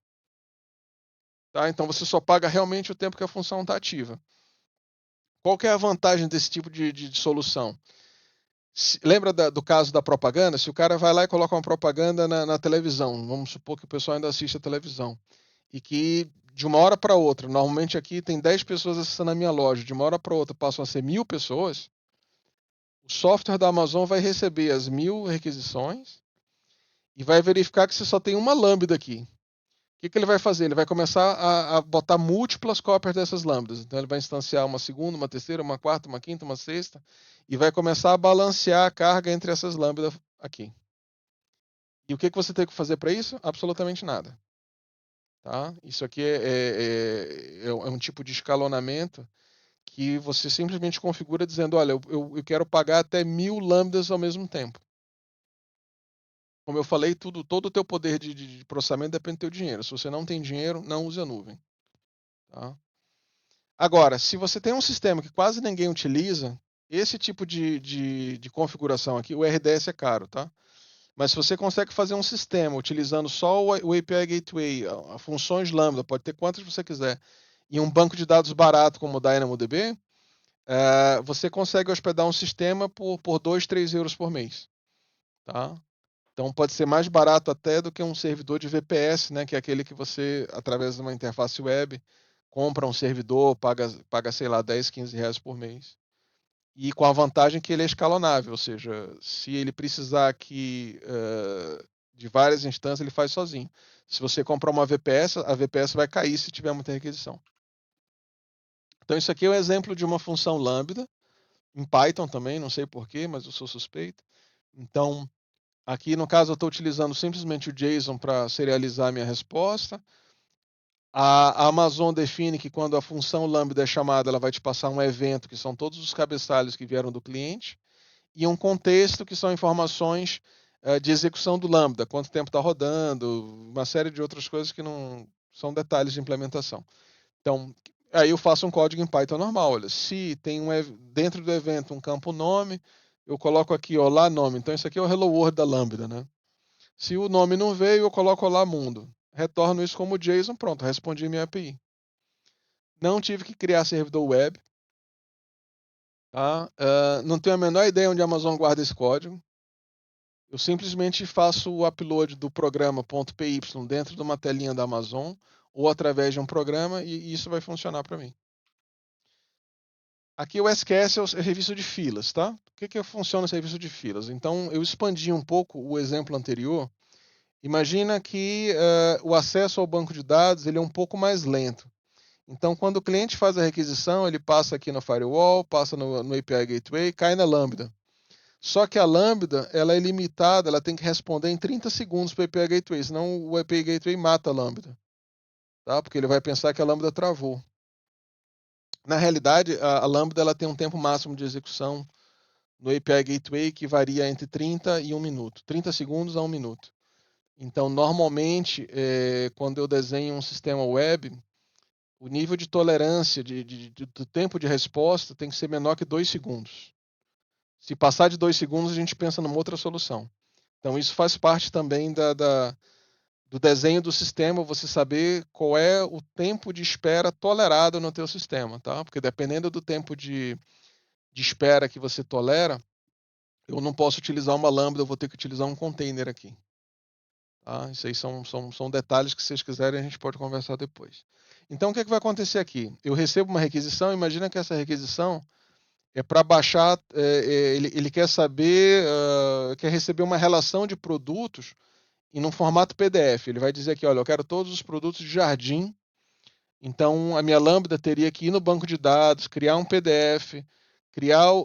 Tá? Então você só paga realmente o tempo que a função está ativa. Qual que é a vantagem desse tipo de solução? Lembra do caso da propaganda? Se o cara vai lá e coloca uma propaganda na televisão, vamos supor que o pessoal ainda assiste a televisão, e que de uma hora para outra, normalmente aqui tem 10 pessoas acessando a minha loja, de uma hora para outra passam a ser 1.000 pessoas, o software da Amazon vai receber as 1.000 requisições e vai verificar que você só tem uma lambda aqui. O que ele vai fazer? Ele vai começar a botar múltiplas cópias dessas lambdas. Então ele vai instanciar uma segunda, uma terceira, uma quarta, uma quinta, uma sexta e vai começar a balancear a carga entre essas lambdas aqui. E o que você tem que fazer para isso? Absolutamente nada. Tá? Isso aqui é um tipo de escalonamento que você simplesmente configura dizendo, olha, eu quero pagar até 1.000 lambdas ao mesmo tempo. Como eu falei, todo o teu poder de processamento depende do teu dinheiro. Se você não tem dinheiro, não use a nuvem. Tá? Agora, se você tem um sistema que quase ninguém utiliza, esse tipo de configuração aqui, o RDS é caro, tá? Mas se você consegue fazer um sistema utilizando só o API Gateway, funções Lambda, pode ter quantas você quiser, e um banco de dados barato como o DynamoDB, você consegue hospedar um sistema por 2, 3 euros por mês. Tá? Então pode ser mais barato até do que um servidor de VPS, né, que é aquele que você, através de uma interface web, compra um servidor, paga sei lá, 10, 15 reais por mês. E com a vantagem que ele é escalonável, ou seja, se ele precisar aqui de várias instâncias, ele faz sozinho. Se você comprar uma VPS, a VPS vai cair se tiver muita requisição. Então isso aqui é um exemplo de uma função lambda, em Python também, não sei porquê, mas eu sou suspeito. Então, aqui no caso eu estou utilizando simplesmente o JSON para serializar a minha resposta. A Amazon define que quando a função lambda é chamada, ela vai te passar um evento, que são todos os cabeçalhos que vieram do cliente, e um contexto, que são informações de execução do lambda, quanto tempo está rodando, uma série de outras coisas que não são detalhes de implementação. Então, aí eu faço um código em Python normal. Olha, se tem dentro do evento um campo nome, eu coloco aqui, ó, lá nome. Então, isso aqui é o Hello World da Lambda, né? Se o nome não veio, eu coloco lá mundo. Retorno isso como JSON, pronto, respondi minha API. Não tive que criar servidor web. Tá? Não tenho a menor ideia onde a Amazon guarda esse código. Eu simplesmente faço o upload do programa .py dentro de uma telinha da Amazon ou através de um programa e isso vai funcionar para mim. Aqui o SQS é o serviço de filas, tá? O que funciona o serviço de filas? Então, eu expandi um pouco o exemplo anterior. Imagina que o acesso ao banco de dados ele é um pouco mais lento. Então, quando o cliente faz a requisição, ele passa aqui no firewall, passa no API Gateway, cai na Lambda. Só que a Lambda ela é limitada, ela tem que responder em 30 segundos para o API Gateway, senão o API Gateway mata a Lambda. Tá? Porque ele vai pensar que a Lambda travou. Na realidade, a Lambda ela tem um tempo máximo de execução no API Gateway que varia entre 30 e 1 minuto. 30 segundos a 1 minuto. Então, normalmente, quando eu desenho um sistema web, o nível de tolerância do tempo de resposta tem que ser menor que 2 segundos. Se passar de 2 segundos, a gente pensa numa outra solução. Então, isso faz parte também do desenho do sistema, você saber qual é o tempo de espera tolerado no teu sistema, tá? Porque dependendo do tempo de espera que você tolera, eu não posso utilizar uma lambda, eu vou ter que utilizar um container aqui. Tá? Isso aí são detalhes que, se vocês quiserem, a gente pode conversar depois. Então, o que vai acontecer aqui? Eu recebo uma requisição, imagina que essa requisição é para baixar, ele quer saber, quer receber uma relação de produtos em um formato PDF. Ele vai dizer aqui, olha, eu quero todos os produtos de jardim Então, a minha Lambda teria que ir no banco de dados, criar um PDF,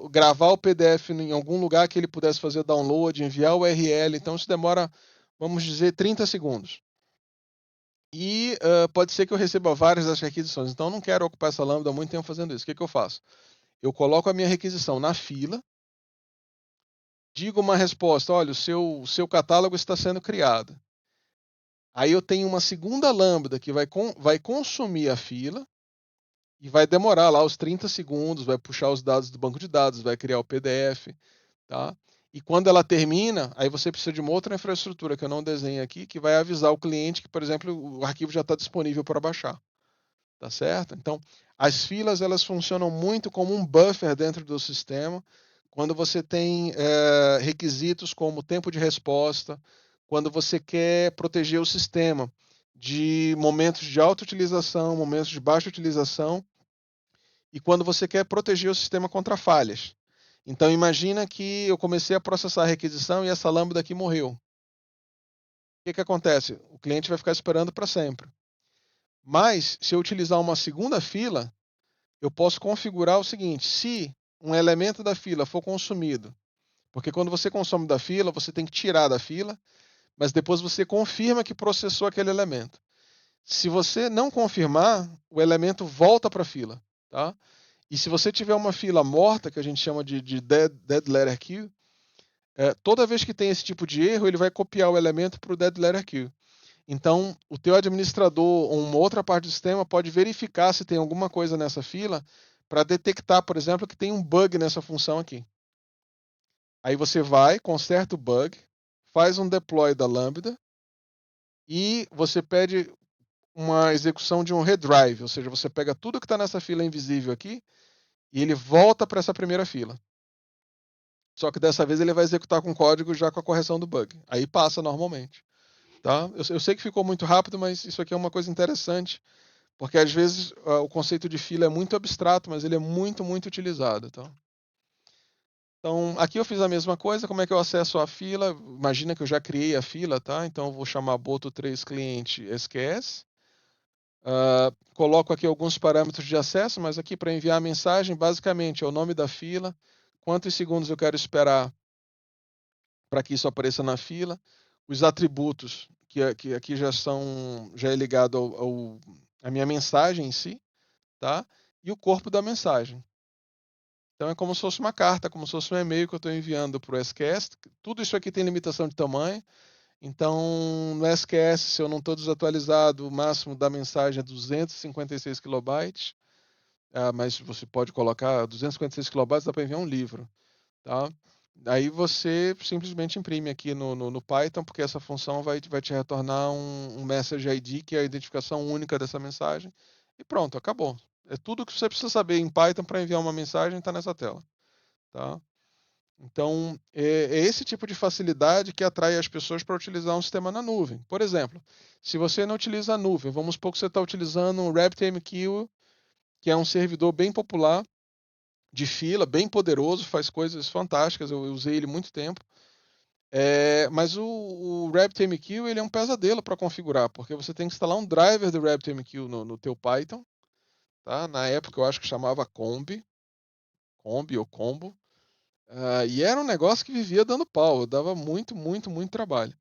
gravar o PDF em algum lugar que ele pudesse fazer download, enviar o URL. Então, isso demora, vamos dizer, 30 segundos. E pode ser que eu receba várias das requisições. Então, eu não quero ocupar essa Lambda há muito tempo fazendo isso. O que, que eu faço? Eu coloco a minha requisição na fila, digo uma resposta: olha, o seu catálogo está sendo criado. Aí eu tenho uma segunda lambda que vai consumir a fila e vai demorar lá os 30 segundos, vai puxar os dados do banco de dados, vai criar o PDF, tá? E quando ela termina, aí você precisa de uma outra infraestrutura que eu não desenho aqui, que vai avisar o cliente que, por exemplo, o arquivo já está disponível para baixar, tá certo? Então, as filas elas funcionam muito como um buffer dentro do sistema. Quando você tem requisitos como tempo de resposta, quando você quer proteger o sistema de momentos de alta utilização, momentos de baixa utilização, e quando você quer proteger o sistema contra falhas. Então imagina que eu comecei a processar a requisição e essa lambda aqui morreu. O que, que acontece? O cliente vai ficar esperando para sempre. Mas se eu utilizar uma segunda fila, eu posso configurar o seguinte: se um elemento da fila for consumido, porque quando você consome da fila, você tem que tirar da fila, mas depois você confirma que processou aquele elemento. Se você não confirmar, o elemento volta para a fila, tá? E se você tiver uma fila morta, que a gente chama de dead letter queue, toda vez que tem esse tipo de erro, ele vai copiar o elemento para o dead letter queue. Então, o teu administrador ou uma outra parte do sistema pode verificar se tem alguma coisa nessa fila para detectar, por exemplo, que tem um bug nessa função aqui. Aí você vai, conserta o bug, faz um deploy da Lambda e você pede uma execução de um redrive, ou seja, você pega tudo que está nessa fila invisível aqui e ele volta para essa primeira fila. Só que dessa vez ele vai executar com código já com a correção do bug. Aí passa normalmente. Tá? Eu sei que ficou muito rápido, mas isso aqui é uma coisa interessante, porque às vezes o conceito de fila é muito abstrato, mas ele é muito, muito utilizado. Tá? Então, aqui eu fiz a mesma coisa. Como é que eu acesso a fila? Imagina que eu já criei a fila, tá? Então, eu vou chamar boto3 cliente SQS. Coloco aqui alguns parâmetros de acesso, mas aqui para enviar a mensagem, basicamente é o nome da fila, quantos segundos eu quero esperar para que isso apareça na fila, os atributos que aqui já é ligado à minha mensagem em si, tá? E o corpo da mensagem. Então é como se fosse uma carta, como se fosse um e-mail que eu estou enviando para o SQS. Tudo isso aqui tem limitação de tamanho. Então, no SQS, se eu não estou desatualizado, o máximo da mensagem é 256 kilobytes. Mas você pode colocar 256 kilobytes, dá para enviar um livro. Tá? Aí você simplesmente imprime aqui no Python, porque essa função vai te retornar um message ID, que é a identificação única dessa mensagem. E pronto, acabou. É tudo que você precisa saber em Python para enviar uma mensagem, está nessa tela. Tá? Então, é esse tipo de facilidade que atrai as pessoas para utilizar um sistema na nuvem. Por exemplo, se você não utiliza a nuvem, vamos supor que você está utilizando o RabbitMQ, que é um servidor bem popular, de fila, bem poderoso, faz coisas fantásticas, eu usei ele muito tempo. Mas o RabbitMQ ele é um pesadelo para configurar, porque você tem que instalar um driver do RabbitMQ no teu Python. Tá? Na época eu acho que chamava Combi ou Combo. E era um negócio que vivia dando pau, dava muito, muito, muito trabalho.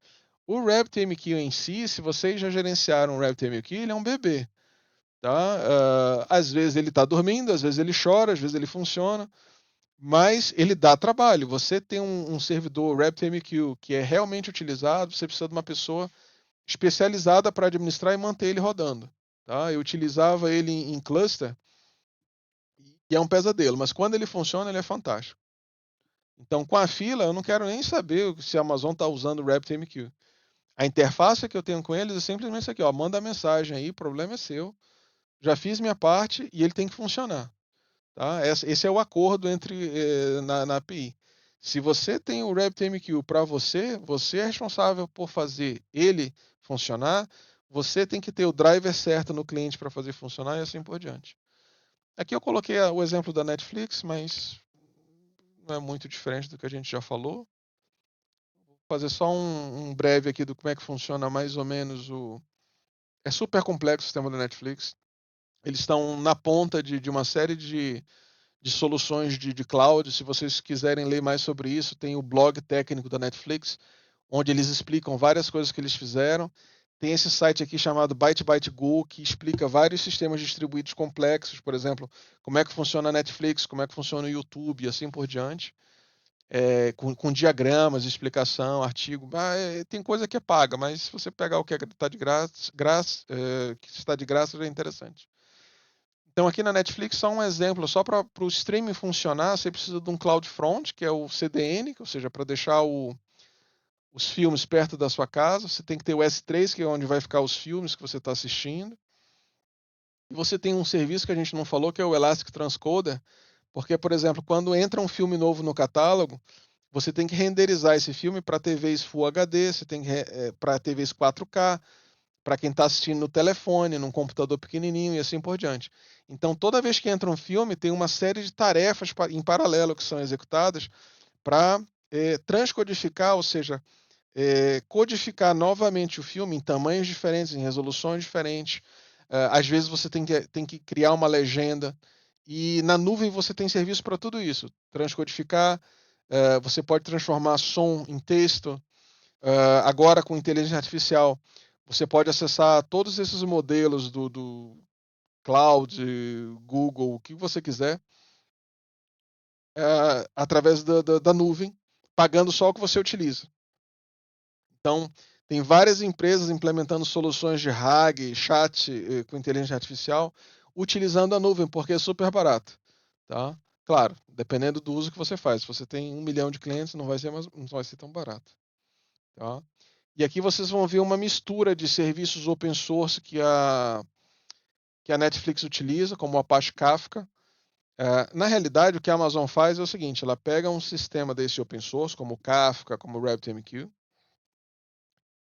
O RabbitMQ em si, se vocês já gerenciaram o RabbitMQ, ele é um bebê. Tá? Às vezes ele está dormindo, às vezes ele chora, às vezes ele funciona. Mas ele dá trabalho. Você tem um servidor RabbitMQ que é realmente utilizado, você precisa de uma pessoa especializada para administrar e manter ele rodando. Tá? Eu utilizava ele em cluster e é um pesadelo, mas quando ele funciona, ele é fantástico. Então, com a fila, eu não quero nem saber se a Amazon está usando o RabbitMQ. A interface que eu tenho com eles é simplesmente isso aqui, ó, manda a mensagem aí, o problema é seu. Já fiz minha parte e ele tem que funcionar. Tá? Esse é o acordo na API. Se você tem o RabbitMQ para você, você é responsável por fazer ele funcionar, você tem que ter o driver certo no cliente para fazer funcionar e assim por diante. Aqui eu coloquei o exemplo da Netflix, mas não é muito diferente do que a gente já falou. Vou fazer só um breve aqui do como é que funciona mais ou menos o. É super complexo o sistema da Netflix. Eles estão na ponta de uma série de soluções de cloud. Se vocês quiserem ler mais sobre isso, tem o blog técnico da Netflix, onde eles explicam várias coisas que eles fizeram. Tem esse site aqui chamado Byte Byte Go, que explica vários sistemas distribuídos complexos, por exemplo, como é que funciona a Netflix, como é que funciona o YouTube e assim por diante, com diagramas, explicação, artigo. Tem coisa que é paga, mas se você pegar o que está de que está de graça já é interessante. Então aqui na Netflix, só um exemplo, só para o streaming funcionar, você precisa de um CloudFront, que é o CDN, ou seja, para deixar os filmes perto da sua casa. Você tem que ter o S3, que é onde vai ficar os filmes que você está assistindo. E você tem um serviço que a gente não falou, que é o Elastic Transcoder, porque, por exemplo, quando entra um filme novo no catálogo, você tem que renderizar esse filme para TVs Full HD, você tem que para TVs 4K, para quem está assistindo no telefone, num computador pequenininho e assim por diante. Então, toda vez que entra um filme, tem uma série de tarefas em paralelo que são executadas para transcodificar, ou seja, codificar novamente o filme em tamanhos diferentes, em resoluções diferentes. Às vezes você tem que criar uma legenda. E na nuvem você tem serviço para tudo isso. Transcodificar, você pode transformar som em texto. Agora com inteligência artificial, você pode acessar todos esses modelos do Cloud, Google, o que você quiser, através da nuvem, pagando só o que você utiliza. Então, tem várias empresas implementando soluções de RAG, chat com inteligência artificial, utilizando a nuvem, porque é super barato. Tá? Claro, dependendo do uso que você faz. Se você tem 1 milhão de clientes, não vai ser tão barato. Tá? E aqui vocês vão ver uma mistura de serviços open source que a Netflix utiliza, como o Apache Kafka. Na realidade, o que a Amazon faz é o seguinte: ela pega um sistema desse open source, como o Kafka, como o RabbitMQ,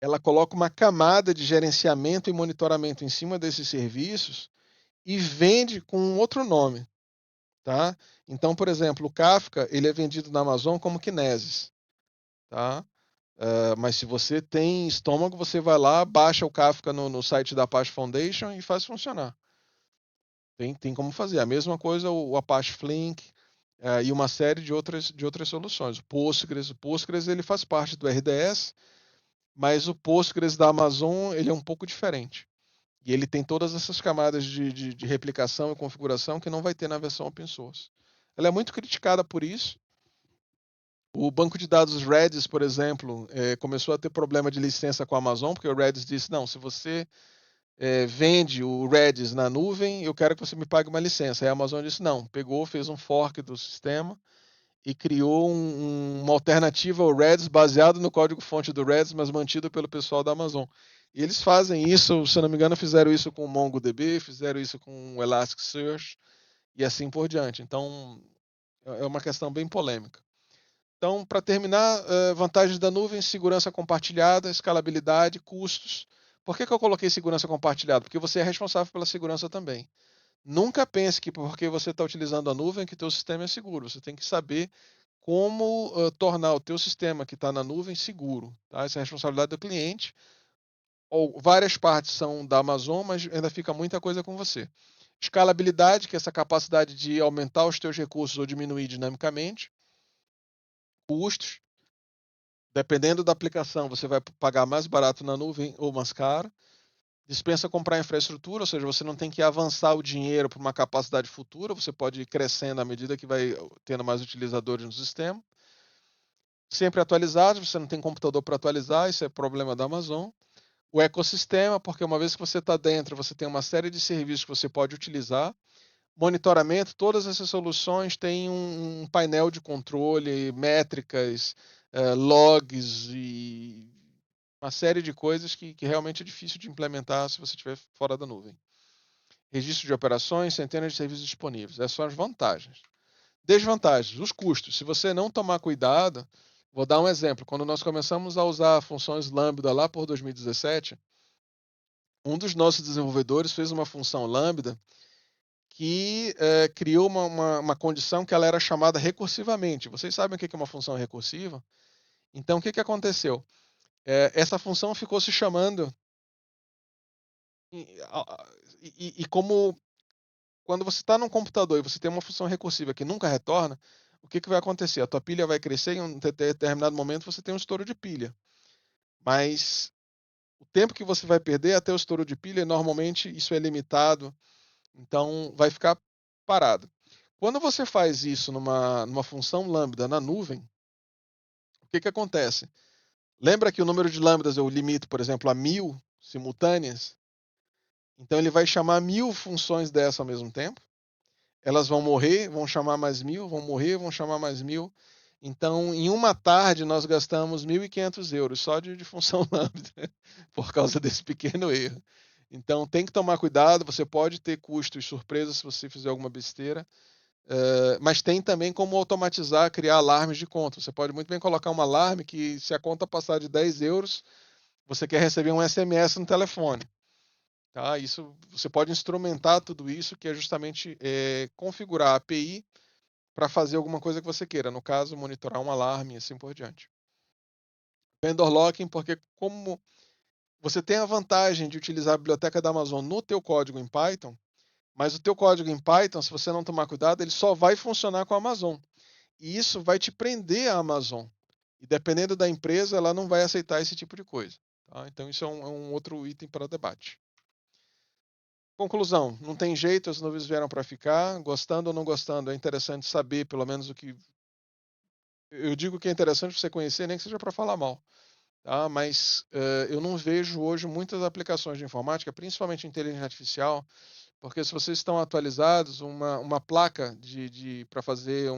ela coloca uma camada de gerenciamento e monitoramento em cima desses serviços e vende com um outro nome, tá? Então, por exemplo, o Kafka, ele é vendido na Amazon como Kinesis, tá? Mas se você tem estômago, você vai lá, baixa o Kafka no site da Apache Foundation e faz funcionar. Tem como fazer. A mesma coisa o Apache Flink, e uma série de outras soluções. O Postgres ele faz parte do RDS, mas o Postgres da Amazon ele é um pouco diferente. E ele tem todas essas camadas de replicação e configuração que não vai ter na versão open source. Ela é muito criticada por isso. O banco de dados Redis, por exemplo, começou a ter problema de licença com a Amazon, porque o Redis disse: não, se você vende o Redis na nuvem, eu quero que você me pague uma licença. Aí a Amazon disse: não, pegou, fez um fork do sistema e criou uma alternativa ao Redis baseado no código-fonte do Redis, mas mantido pelo pessoal da Amazon. E eles fazem isso, se não me engano, fizeram isso com o MongoDB, fizeram isso com o Elasticsearch e assim por diante. Então, é uma questão bem polêmica. Então, para terminar, vantagens da nuvem: segurança compartilhada, escalabilidade, custos. Por que eu coloquei segurança compartilhada? Porque você é responsável pela segurança também. Nunca pense que porque você está utilizando a nuvem que o teu sistema é seguro. Você tem que saber como tornar o teu sistema que está na nuvem seguro. Tá? Essa é a responsabilidade do cliente. Ou várias partes são da Amazon, mas ainda fica muita coisa com você. Escalabilidade, que é essa capacidade de aumentar os teus recursos ou diminuir dinamicamente. Custos, dependendo da aplicação, você vai pagar mais barato na nuvem ou mais caro. Dispensa comprar infraestrutura, ou seja, você não tem que avançar o dinheiro para uma capacidade futura, você pode ir crescendo à medida que vai tendo mais utilizadores no sistema. Sempre atualizado, você não tem computador para atualizar, isso é problema da Amazon. O ecossistema, porque uma vez que você está dentro, você tem uma série de serviços que você pode utilizar. Monitoramento: todas essas soluções têm um painel de controle, métricas, logs e uma série de coisas que realmente é difícil de implementar se você estiver fora da nuvem. Registro de operações, centenas de serviços disponíveis. Essas são as vantagens. Desvantagens: os custos. Se você não tomar cuidado, vou dar um exemplo. Quando nós começamos a usar funções Lambda lá por 2017, um dos nossos desenvolvedores fez uma função Lambda que criou uma condição que ela era chamada recursivamente. Vocês sabem o que é uma função recursiva? Então, o que aconteceu? Essa função ficou se chamando e como quando você está num computador e você tem uma função recursiva que nunca retorna, o que vai acontecer? A tua pilha vai crescer e em um determinado momento você tem um estouro de pilha. Mas o tempo que você vai perder até o estouro de pilha, normalmente isso é limitado, então vai ficar parado. Quando você faz isso numa função lambda na nuvem, o que acontece? Lembra que o número de lambdas eu limito, por exemplo, a 1000 simultâneas? Então ele vai chamar 1000 funções dessa ao mesmo tempo. Elas vão morrer, vão chamar mais 1000, vão morrer, vão chamar mais 1000. Então, em uma tarde, nós gastamos 1.500 euros só de função lambda, por causa desse pequeno erro. Então, tem que tomar cuidado. Você pode ter custos surpresas se você fizer alguma besteira. Mas tem também como automatizar, criar alarmes de conta. Você pode muito bem colocar um alarme que, se a conta passar de 10 euros, você quer receber um SMS no telefone. Tá? Isso, você pode instrumentar tudo isso, que é justamente configurar a API para fazer alguma coisa que você queira. No caso, monitorar um alarme e assim por diante. Vendor locking, porque como você tem a vantagem de utilizar a biblioteca da Amazon no teu código em Python, mas o teu código em Python, se você não tomar cuidado, ele só vai funcionar com a Amazon. E isso vai te prender à Amazon. E dependendo da empresa, ela não vai aceitar esse tipo de coisa. Tá? Então, isso é um outro item para debate. Conclusão: não tem jeito, as nuvens vieram para ficar. Gostando ou não gostando, é interessante saber pelo menos o que. Eu digo que é interessante você conhecer, nem que seja para falar mal. Tá? Mas eu não vejo hoje muitas aplicações de informática, principalmente inteligência artificial, porque se vocês estão atualizados, uma placa para fazer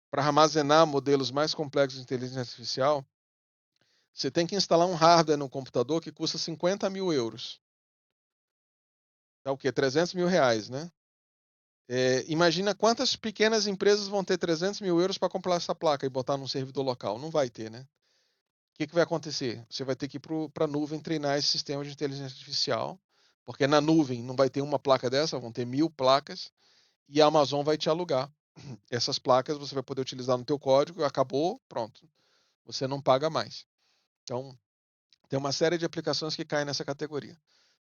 para armazenar modelos mais complexos de inteligência artificial, você tem que instalar um hardware no computador que custa 50 mil euros. É o quê? 300 mil reais, né? Imagina quantas pequenas empresas vão ter 300 mil euros para comprar essa placa e botar num servidor local. Não vai ter, né? O que vai acontecer? Você vai ter que ir para a nuvem treinar esse sistema de inteligência artificial, porque na nuvem não vai ter uma placa dessa, vão ter 1000 placas, e a Amazon vai te alugar. Essas placas você vai poder utilizar no teu código, acabou, pronto. Você não paga mais. Então, tem uma série de aplicações que caem nessa categoria.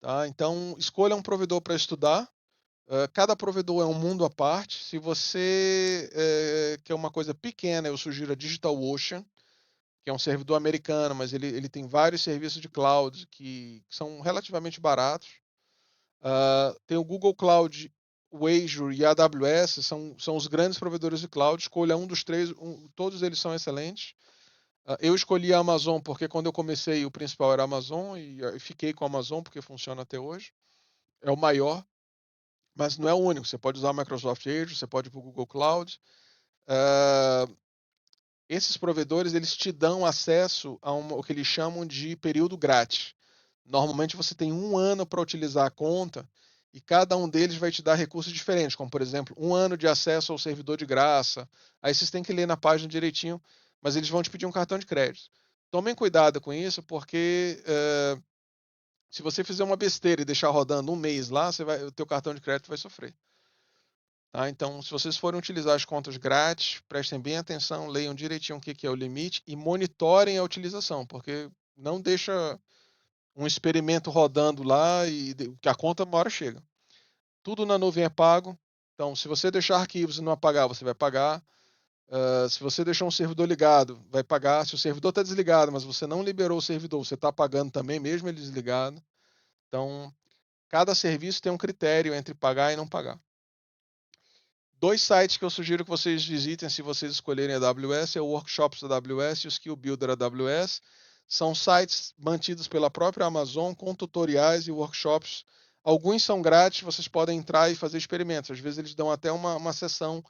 Tá? Então, escolha um provedor para estudar. Cada provedor é um mundo à parte. Se você quer uma coisa pequena, eu sugiro a DigitalOcean, que é um servidor americano, mas ele tem vários serviços de cloud que são relativamente baratos. Tem o Google Cloud, o Azure e a AWS, são os grandes provedores de cloud. Escolha um dos três, todos eles são excelentes. Eu escolhi a Amazon porque quando eu comecei o principal era a Amazon e fiquei com a Amazon porque funciona até hoje. É o maior, mas não é o único. Você pode usar o Microsoft Azure, você pode ir para o Google Cloud. Uh, Esses provedores eles te dão acesso a o que eles chamam de período grátis. Normalmente você tem um ano para utilizar a conta e cada um deles vai te dar recursos diferentes, como por exemplo, um ano de acesso ao servidor de graça. Aí vocês têm que ler na página direitinho, mas eles vão te pedir um cartão de crédito. Tomem cuidado com isso, porque se você fizer uma besteira e deixar rodando um mês lá, o teu cartão de crédito vai sofrer. Tá? Então, se vocês forem utilizar as contas grátis, prestem bem atenção, leiam direitinho o que é o limite e monitorem a utilização, porque não deixa um experimento rodando lá e que a conta uma hora chega. Tudo na nuvem é pago. Então, se você deixar arquivos e não apagar, você vai pagar. Se você deixar um servidor ligado, vai pagar. Se o servidor está desligado, mas você não liberou o servidor, você está pagando também, mesmo ele desligado. Então, cada serviço tem um critério entre pagar e não pagar. Dois sites que eu sugiro que vocês visitem se vocês escolherem a AWS é o Workshops da AWS e o Skill Builder da AWS. São sites mantidos pela própria Amazon com tutoriais e workshops. Alguns são grátis, vocês podem entrar e fazer experimentos. Às vezes eles dão até uma sessão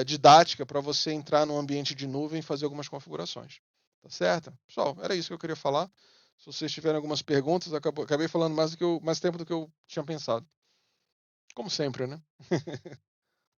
didática para você entrar no ambiente de nuvem e fazer algumas configurações. Tá certo? Pessoal, era isso que eu queria falar. Se vocês tiverem algumas perguntas, acabei falando mais tempo do que eu tinha pensado. Como sempre, né?